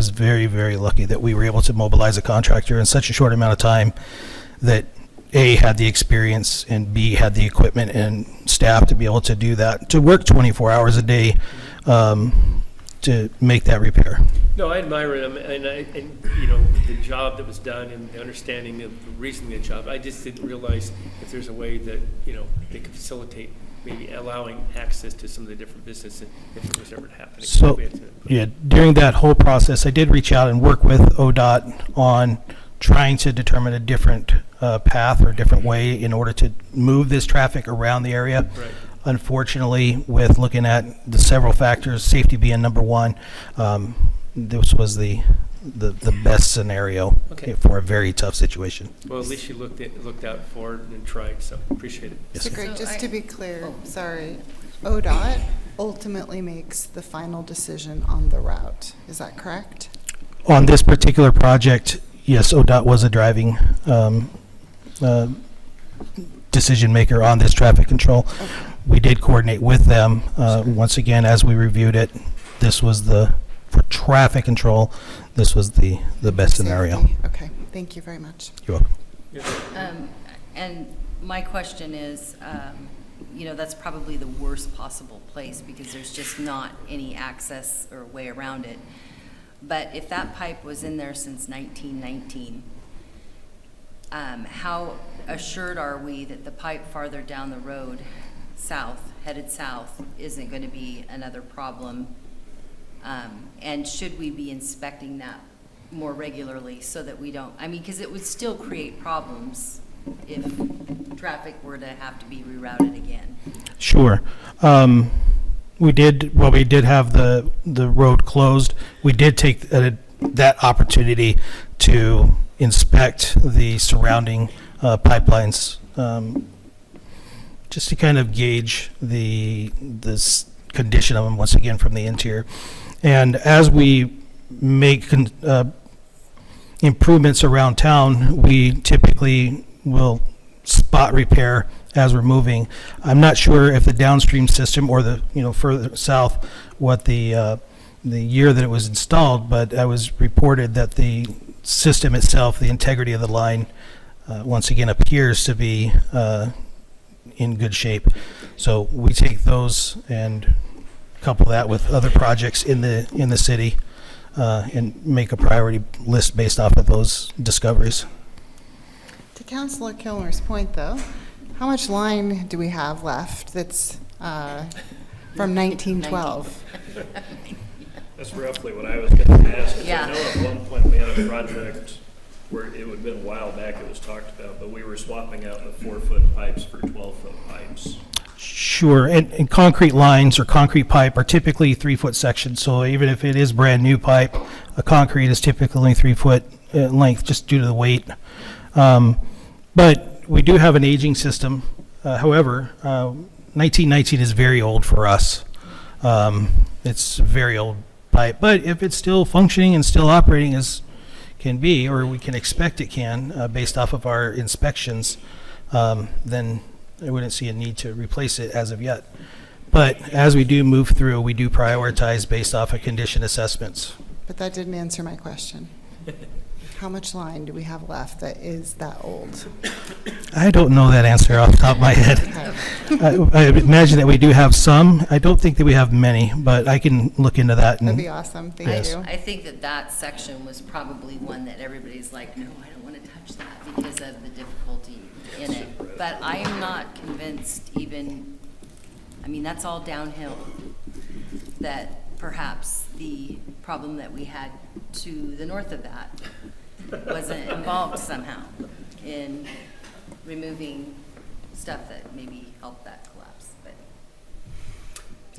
very, very lucky that we were able to mobilize a contractor in such a short amount of time that A, had the experience, and B, had the equipment and staff to be able to do that, to work 24 hours a day to make that repair. No, I admire him, and the job that was done and the understanding of the reason the job. I just didn't realize if there's a way that, they could facilitate maybe allowing access to some of the different businesses if it was ever happening. So, yeah, during that whole process, I did reach out and work with ODOT on trying to determine a different path or a different way in order to move this traffic around the area. Right. Unfortunately, with looking at the several factors, safety being number one, this was the best scenario for a very tough situation. Well, at least you looked out for it and tried, so appreciate it. Yes, So Greg, just to be clear, sorry, ODOT ultimately makes the final decision on the route. Is that correct? On this particular project, yes, ODOT was a driving decision maker on this traffic control. Okay. We did coordinate with them. Once again, as we reviewed it, this was for traffic control, this was the best scenario. Okay, thank you very much. You're welcome. And my question is, that's probably the worst possible place because there's just not any access or way around it. But if that pipe was in there since 1919, how assured are we that the pipe farther down the road, headed south, isn't going to be another problem And should we be inspecting that more regularly so that we don't, I mean, because it would still create problems if traffic were to have to be rerouted again. Sure. We did have the road closed. We did take that opportunity to inspect the surrounding pipelines, just to kind of gauge the condition of them once again from the interior. And as we make improvements around town, we typically will spot repair as we're moving. I'm not sure if the downstream system or the, further south, what the year that it was installed, but I was reported that the system itself, the integrity of the line, once again appears to be in good shape. So we take those and couple that with other projects in the city, and make a priority list based off of those discoveries. To Councilor Kilmer's point, though, how much line do we have left that's from 1912? That's roughly what I was going to ask. 'Cause Yeah. I know at one point we had a project where it would have been a while back it was talked about, but we were swapping out the 4-foot pipes for 12-foot pipes. Sure, and concrete lines or concrete pipe are typically 3-foot sections, so even if it is brand new pipe, a concrete is typically 3-foot length just due to the weight. But we do have an aging system. However, 1919 is very old for us. It's a very old pipe, but if it's still functioning and still operating as can be, or we can expect it can, based off of our inspections, then I wouldn't see a need to replace it as of yet. But as we do move through, we do prioritize based off of condition assessments. But that didn't answer my question. How much line do we have left that is that old? I don't know that answer off the top of my head. I imagine that we do have some. I don't think that we have many, but I can look into that. That'd be awesome. Thank you. I think that section was probably one that everybody's like, no, I don't want to touch that because of the difficulty in it. But I am not convinced even, I mean, that's all downhill, that perhaps the problem that we had to the north of that wasn't involved somehow in removing stuff that maybe helped that collapse. But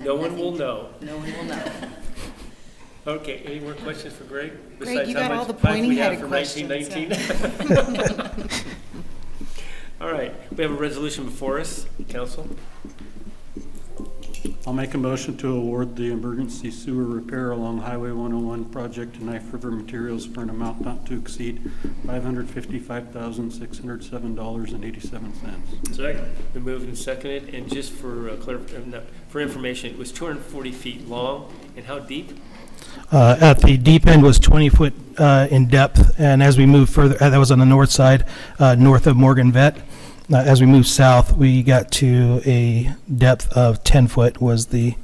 No one will know. No one will know. Okay, any more questions for Greg? Greg, you Besides how got all much the pipe we have pointy-headed for questions. 1919? All right, we have a resolution before us, council. I'll make a motion to award the emergency sewer repair along Highway 101 project to Knife River Materials for an amount not to exceed $555,607.87. Second. Been moved and seconded, and just for for information, it was 240 feet long, and how deep? At the deep end was 20 foot in depth, and as we move further, that was on the north side, north of Morgan Vet. As we moved south, we got to a depth of 10 foot was the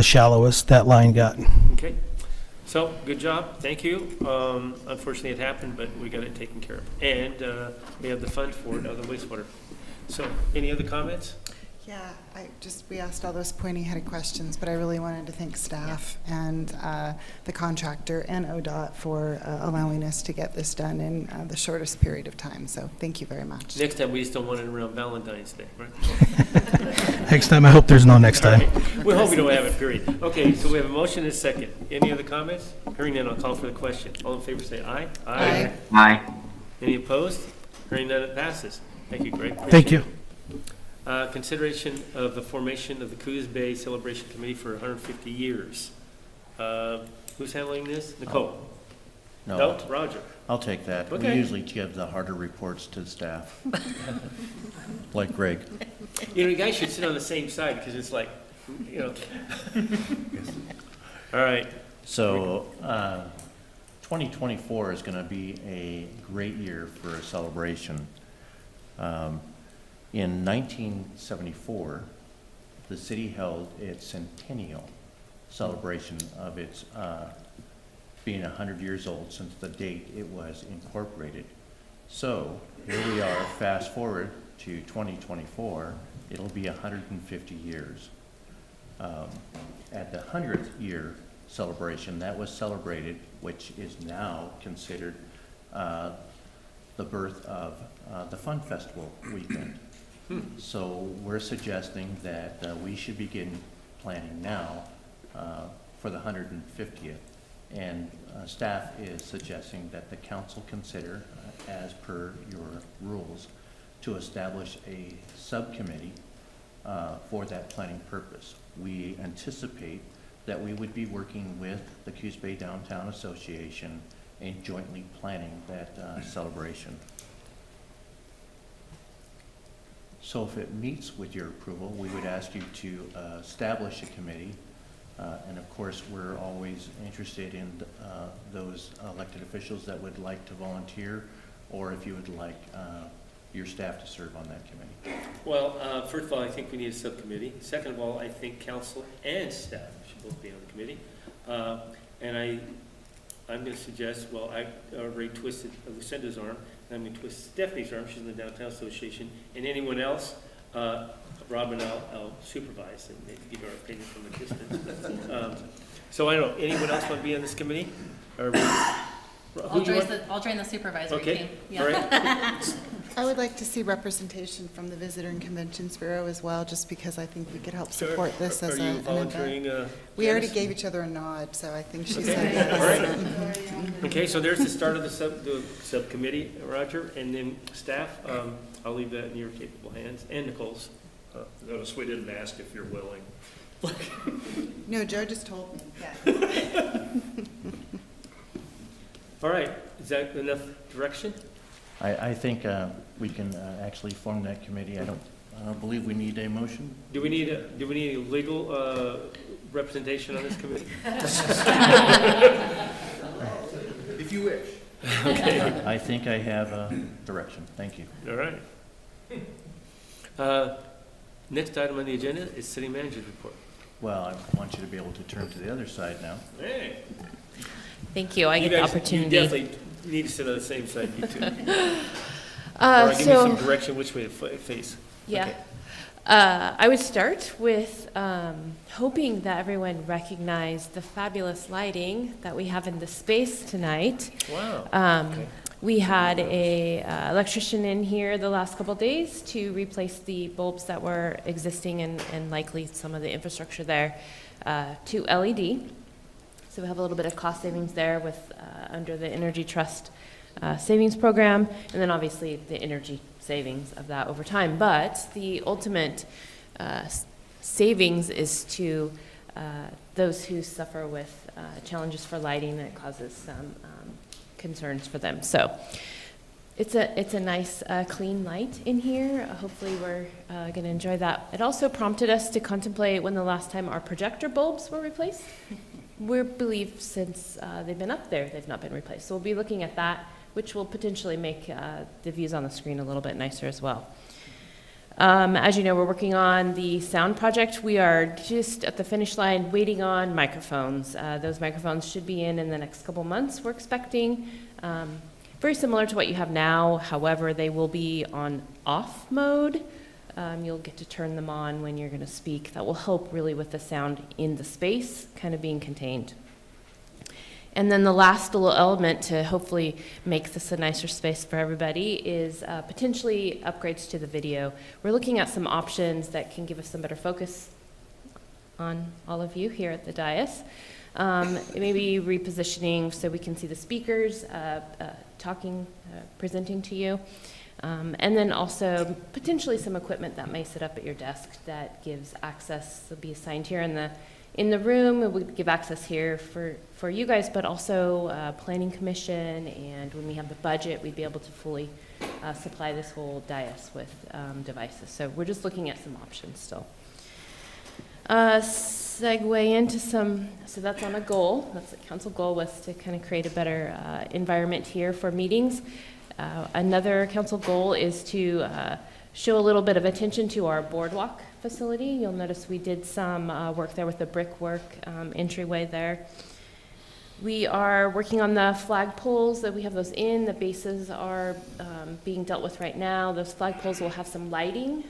shallowest that line got. Okay, so, good job, thank you. Unfortunately, it happened, but we got it taken care of. And we have the fund for it, the wastewater. So, any other comments? Yeah, we asked all those pointy-headed questions, but I really wanted to thank staff and the contractor and ODOT for allowing us to get this done in the shortest period of time. So thank you very much. Next time, we just don't want it around Valentine's Day, right? Next time, I hope there's no next time. Right. We hope we don't have it, period. Okay, so we have a motion and a second. Any other comments? Hearing none, I'll call for the question. All in favor say aye. Aye. Aye. Any opposed? Hearing none, it passes. Thank you, Greg. Thank you. Consideration of the formation of the Coos Bay Celebration Committee for 150 years. Who's handling this? Nicole? No. Roger. I'll take that. Okay. We usually give the harder reports to the staff. Like Greg. You guys should sit on the same side because it's like, All right. So 2024 is going to be a great year for a celebration. In 1974, the city held its centennial celebration of its being 100 years old since the date it was incorporated. So here we are, fast forward to 2024, it'll be 150 years. At the 100th year celebration that was celebrated, which is now considered the birth of the Fun Festival weekend. So we're suggesting that we should begin planning now for the 150th. And staff is suggesting that the council consider, as per your rules, to establish a subcommittee for that planning purpose. We anticipate that we would be working with the Coos Bay Downtown Association and jointly planning that celebration. So if it meets with your approval, we would ask you to establish a committee. And of course, we're always interested in those elected officials that would like to volunteer, or if you would like your staff to serve on that committee. Well, first of all, I think we need a subcommittee. Second of all, I think council and staff should both be on the committee. And I'm going to suggest, well, I already twisted Lucinda's arm, and I'm going to twist Stephanie's arm. She's in the Downtown Association. And anyone else, Rob and I'll supervise and maybe give our opinion from a distance. So I don't know, anyone else want to be on this committee? Or I'll join the supervisory team. Yeah. All right. I would like to see representation from the Visitor and Conventions Bureau as well, just because I think we could help support this as Are you an volunteering? event. We already gave each other a nod, so I think she Okay. said yes. All right. Okay, so there's the start of the subcommittee, Roger, and then staff, I'll leave that in your capable hands, and Nicole's. Notice we didn't ask if you're willing. No, Joe just told me. Yeah. All right, is that enough direction? I think we can actually form that committee. I don't believe we need a motion. Do we need a legal representation on this committee? If you wish. Okay. I think I have direction. Thank you. All right. Next item on the agenda is city manager's report. Well, I want you to be able to turn to the other side now. Hey. Thank you. I You get the guys- opportunity. You definitely need to sit on the same side, you two. Or give me some direction which way to face. Yeah. Okay. I would start with hoping that everyone recognized the fabulous lighting that we have in the space tonight. Wow. Okay. We had a electrician in here the last couple days to replace the bulbs that were existing and likely some of the infrastructure there to LED. So we have a little bit of cost savings there with under the Energy Trust savings program, and then obviously the energy savings of that over time. But the ultimate savings is to those who suffer with challenges for lighting that causes some concerns for them. So it's a nice clean light in here. Hopefully we're going to enjoy that. It also prompted us to contemplate when the last time our projector bulbs were replaced. We believe since they've been up there, they've not been replaced. So we'll be looking at that, which will potentially make the views on the screen a little bit nicer as well. As you know, we're working on the sound project. We are just at the finish line waiting on microphones. Those microphones should be in the next couple months, we're expecting. Very similar to what you have now. However, they will be on off mode. You'll get to turn them on when you're going to speak. That will help really with the sound in the space kind of being contained. And then the last little element to hopefully make this a nicer space for everybody is potentially upgrades to the video. We're looking at some options that can give us some better focus on all of you here at the dais. Maybe repositioning so we can see the speakers talking, presenting to you. And then also potentially some equipment that may sit up at your desk that gives access, will be assigned here in the room. It would give access here for you guys, but also Planning Commission, and when we have the budget, we'd be able to fully supply this whole dais with devices. So we're just looking at some options still. Segue into so that's on a goal. That's the council goal, was to kind of create a better environment here for meetings. Another council goal is to show a little bit of attention to our boardwalk facility. You'll notice we did some work there with the brickwork entryway there. We are working on the flag poles, that we have those in. The bases are being dealt with right now. Those flag poles will have some lighting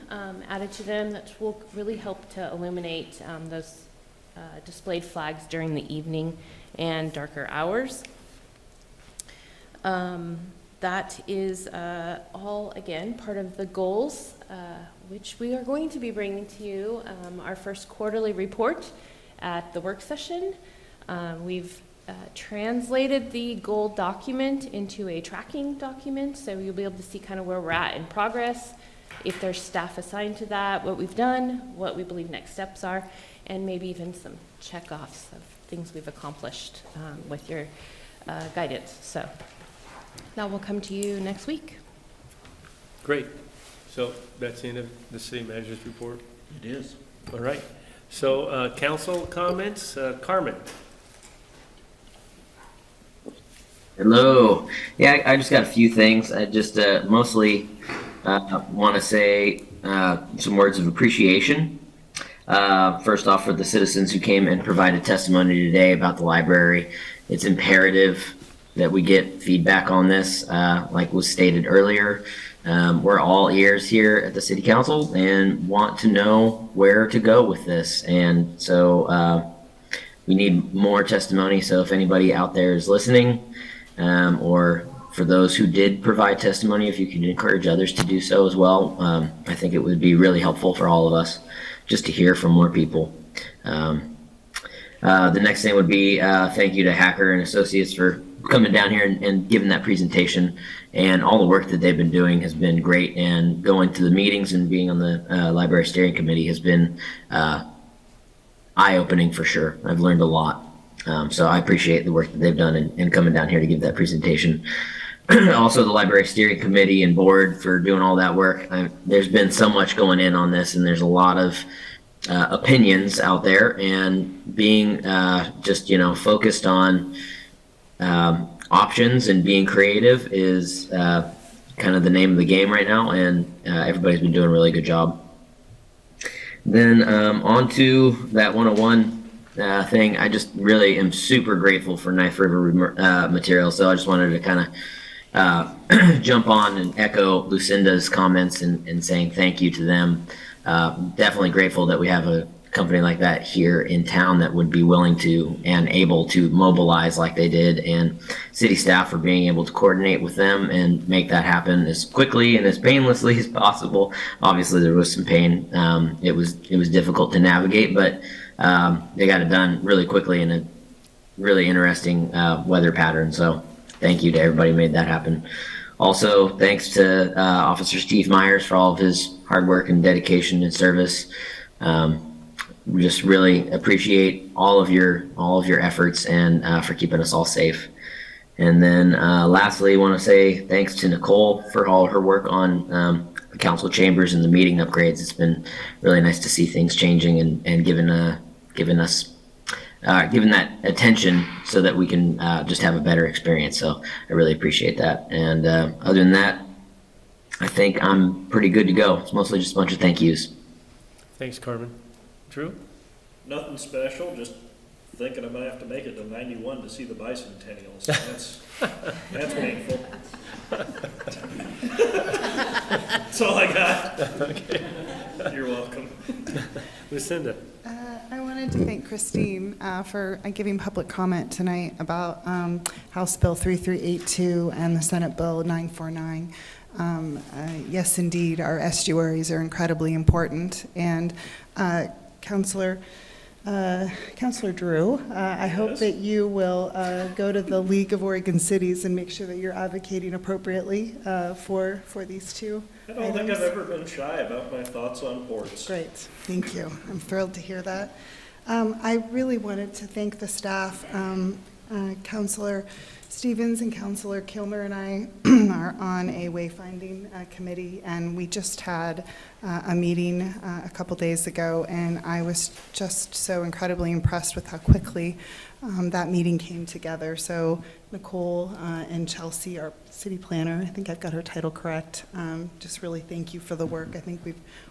added to them that will really help to illuminate those displayed flags during the evening and darker hours. That is all, again, part of the goals, which we are going to be bringing to you, our first quarterly report at the work session. We've translated the goal document into a tracking document, so you'll be able to see kind of where we're at in progress, if there's staff assigned to that, what we've done, what we believe next steps are, and maybe even some check-offs of things we've accomplished with your guidance. So that will come to you next week. Great. So that's the end of the city manager's report? It is. All right. So council comments, Carmen. Hello. Yeah, I just got a few things. I just mostly want to say some words of appreciation. First off, for the citizens who came and provided testimony today about the library. It's imperative that we get feedback on this, like was stated earlier. We're all ears here at the City Council and want to know where to go with this. And so we need more testimony. So if anybody out there is listening, or for those who did provide testimony, if you can encourage others to do so as well, I think it would be really helpful for all of us just to hear from more people. The next thing would be thank you to Hacker and Associates for coming down here and giving that presentation, and all the work that they've been doing has been great, and going to the meetings and being on the library steering committee has been eye-opening for sure. I've learned a lot. So I appreciate the work that they've done and coming down here to give that presentation. Also, the library steering committee and board for doing all that work. There's been so much going in on this, and there's a lot of opinions out there, and being just, focused on options and being creative is kind of the name of the game right now, and everybody's been doing a really good job. Then on to that 101 thing. I just really am super grateful for Knife River material, so I just wanted to kind of jump on and echo Lucinda's comments and saying thank you to them. Definitely grateful that we have a company like that here in town that would be willing to and able to mobilize like they did, and city staff for being able to coordinate with them and make that happen as quickly and as painlessly as possible. Obviously there was some pain. It was difficult to navigate, but they got it done really quickly in a really interesting weather pattern. So thank you to everybody who made that happen. Also, thanks to Officer Steve Myers for all of his hard work and dedication and service. We just really appreciate all of your efforts and for keeping us all safe. And then lastly, I want to say thanks to Nicole for all her work on the council chambers and the meeting upgrades. It's been really nice to see things changing and given that attention so that we can just have a better experience. So I really appreciate that. And other than that, I think I'm pretty good to go. It's mostly just a bunch of thank yous. Thanks, Carmen. Drew? Nothing special, just thinking I might have to make it to 91 to see the bicentennial. So that's painful. That's all I got. Okay. You're welcome. Lucinda? I wanted to thank Christine for giving public comment tonight about House Bill 3382 and the Senate Bill 949. Yes, indeed, our estuaries are incredibly important. And Councilor Drew, I hope that you will go to the League of Oregon Cities and make sure that you're advocating appropriately for these two I don't think I've ever been shy about my thoughts on ports. Great, thank you. I'm thrilled to hear that. I really wanted to thank the staff. Councilor Stevens and Councilor Kilmer and I are on a wayfinding committee, and we just had a meeting a couple days ago, and I was just so incredibly impressed with how quickly that meeting came together. So Nicole and Chelsea, our city planner, I think I've got her title correct, just really thank you for the work. I think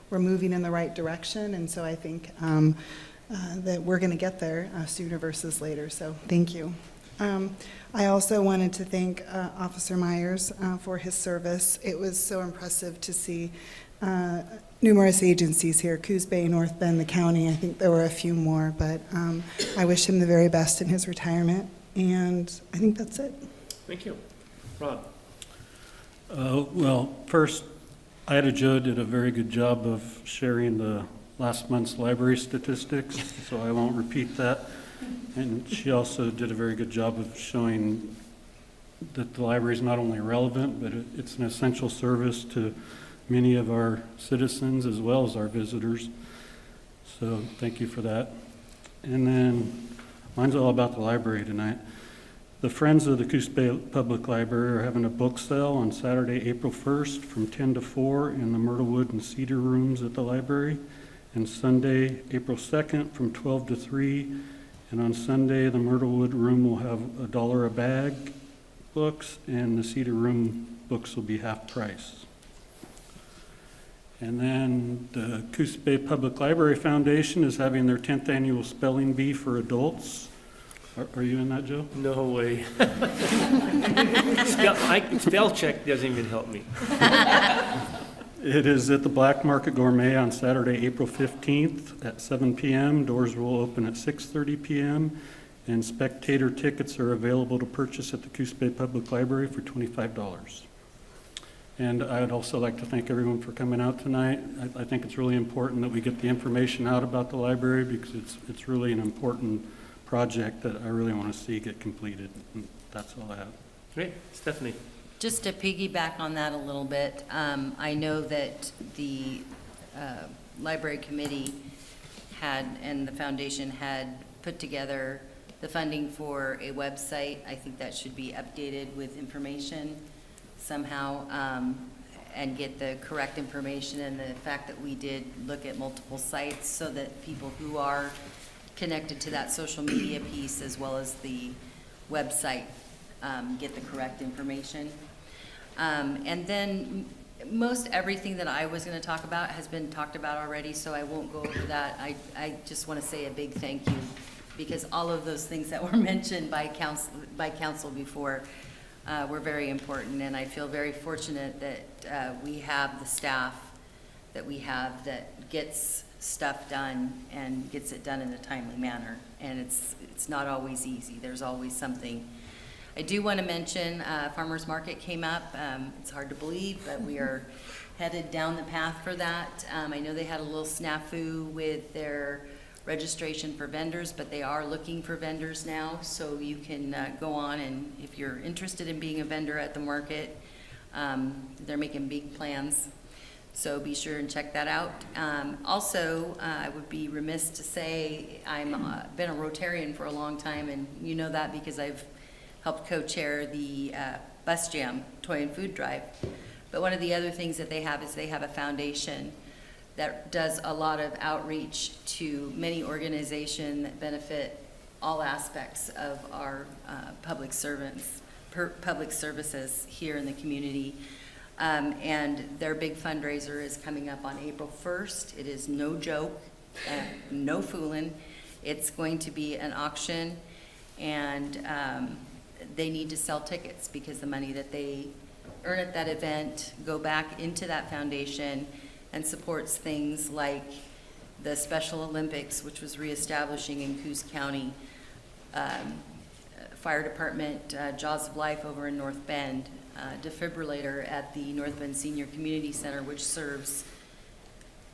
we're moving in the right direction, and so I think that we're going to get there sooner versus later, so thank you. I also wanted to thank Officer Myers for his service. It was so impressive to see numerous agencies here, Coos Bay, North Bend, the county. I think there were a few more, but I wish him the very best in his retirement, and I think that's it. Thank you. Rob? Well, first, Ida Jo did a very good job of sharing the last month's library statistics, so I won't repeat that. And she also did a very good job of showing that the library is not only relevant, but it's an essential service to many of our citizens as well as our visitors. So thank you for that. And then mine's all about the library tonight. The Friends of the Coos Bay Public Library are having a book sale on Saturday, April 1st from 10 to 4 in the Myrtlewood and Cedar rooms at the library, and Sunday, April 2nd from 12 to 3. And on Sunday, the Myrtlewood room will have $1 a bag books, and the Cedar room books will be half price. And then the Coos Bay Public Library Foundation is having their 10th annual spelling bee for adults. Are you in that, Joe? No way. Spell check doesn't even help me. It is at the Black Market Gourmet on Saturday, April 15th at 7 p.m. Doors will open at 6:30 p.m. and spectator tickets are available to purchase at the Coos Bay Public Library for $25. And I would also like to thank everyone for coming out tonight. I think it's really important that we get the information out about the library because it's really an important project that I really want to see get completed. And that's all I have. Great. Stephanie? Just to piggyback on that a little bit, I know that the library committee had, and the foundation had put together the funding for a website. I think that should be updated with information somehow, and get the correct information, and the fact that we did look at multiple sites so that people who are connected to that social media piece as well as the website get the correct information. And then most everything that I was going to talk about has been talked about already, so I won't go over that. I just want to say a big thank you, because all of those things that were mentioned by council before were very important, and I feel very fortunate that we have the staff that we have that gets stuff done and gets it done in a timely manner. And it's not always easy. There's always something. I do want to mention Farmers Market came up. It's hard to believe, but we are headed down the path for that. I know they had a little snafu with their registration for vendors, but they are looking for vendors now, so you can go on, and if you're interested in being a vendor at the market, they're making big plans. So be sure and check that out. Also, I would be remiss to say I've been a Rotarian for a long time, and you know that because I've helped co-chair the Bus Jam Toy and Food Drive. But one of the other things that they have is they have a foundation that does a lot of outreach to many organizations that benefit all aspects of our public services here in the community. And their big fundraiser is coming up on April 1st. It is no joke, no fooling. It's going to be an auction, and they need to sell tickets because the money that they earn at that event go back into that foundation and supports things like the Special Olympics, which was reestablishing in Coos County, Fire Department, Jaws of Life over in North Bend, defibrillator at the North Bend Senior Community Center, which serves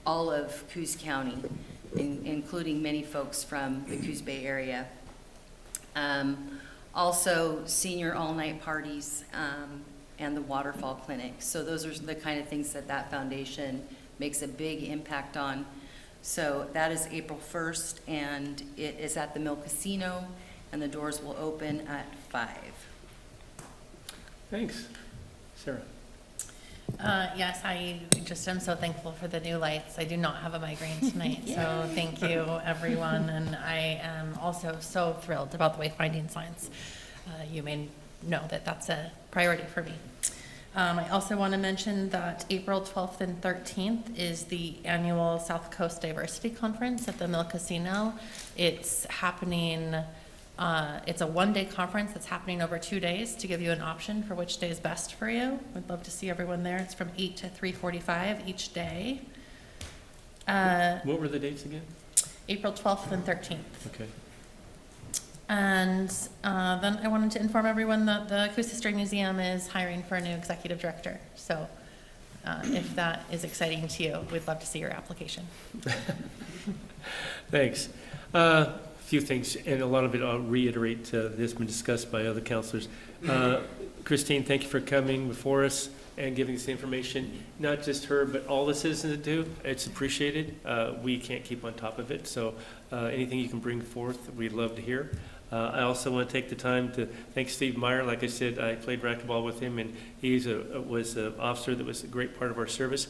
all of Coos County, including many folks from the Coos Bay area. Also, senior all-night parties and the waterfall clinic. So those are the kind of things that that foundation makes a big impact on. So that is April 1st, and it is at the Mill Casino, and the doors will open at 5. Thanks. Sarah? Yes, I just am so thankful for the new lights. I do not have a migraine tonight, so thank you, everyone. And I am also so thrilled about the wayfinding signs. You may know that that's a priority for me. I also want to mention that April 12th and 13th is the annual South Coast Diversity Conference at the Mill Casino. It's happening It's a one-day conference that's happening over 2 days to give you an option for which day is best for you. We'd love to see everyone there. It's from 8 to 3:45 each day. What were the dates again? April 12th and 13th. Okay. And then I wanted to inform everyone that the Coos History Museum is hiring for a new executive director. So if that is exciting to you, we'd love to see your application. Thanks. A few things, and a lot of it I'll reiterate that's been discussed by other counselors. Christine, thank you for coming before us and giving us the information. Not just her, but all the citizens that do. It's appreciated. We can't keep on top of it, so anything you can bring forth, we'd love to hear. I also want to take the time to thank Steve Meyer. Like I said, I played racquetball with him, and he was an officer that was a great part of our service.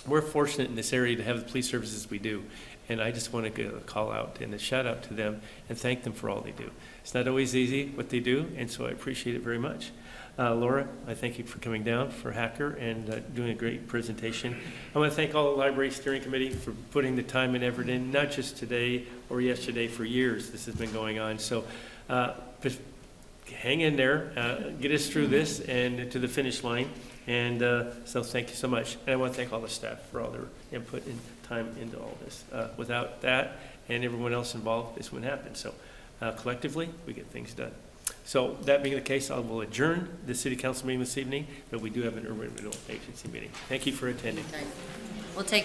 We're fortunate in this area to have the police services we do, and I just want to give a call out and a shout out to them and thank them for all they do. It's not always easy what they do, and so I appreciate it very much. Laura, I thank you for coming down for Hacker and doing a great presentation. I want to thank all the Library Steering Committee for putting the time and effort in, not just today or yesterday, for years this has been going on. So just hang in there, get us through this and to the finish line. And so thank you so much. And I want to thank all the staff for all their input and time into all this. Without that and everyone else involved, this wouldn't happen. So collectively, we get things done. So that being the case, I will adjourn the City Council meeting this evening, but we do have an urban renewal agency meeting. Thank you for attending. We'll take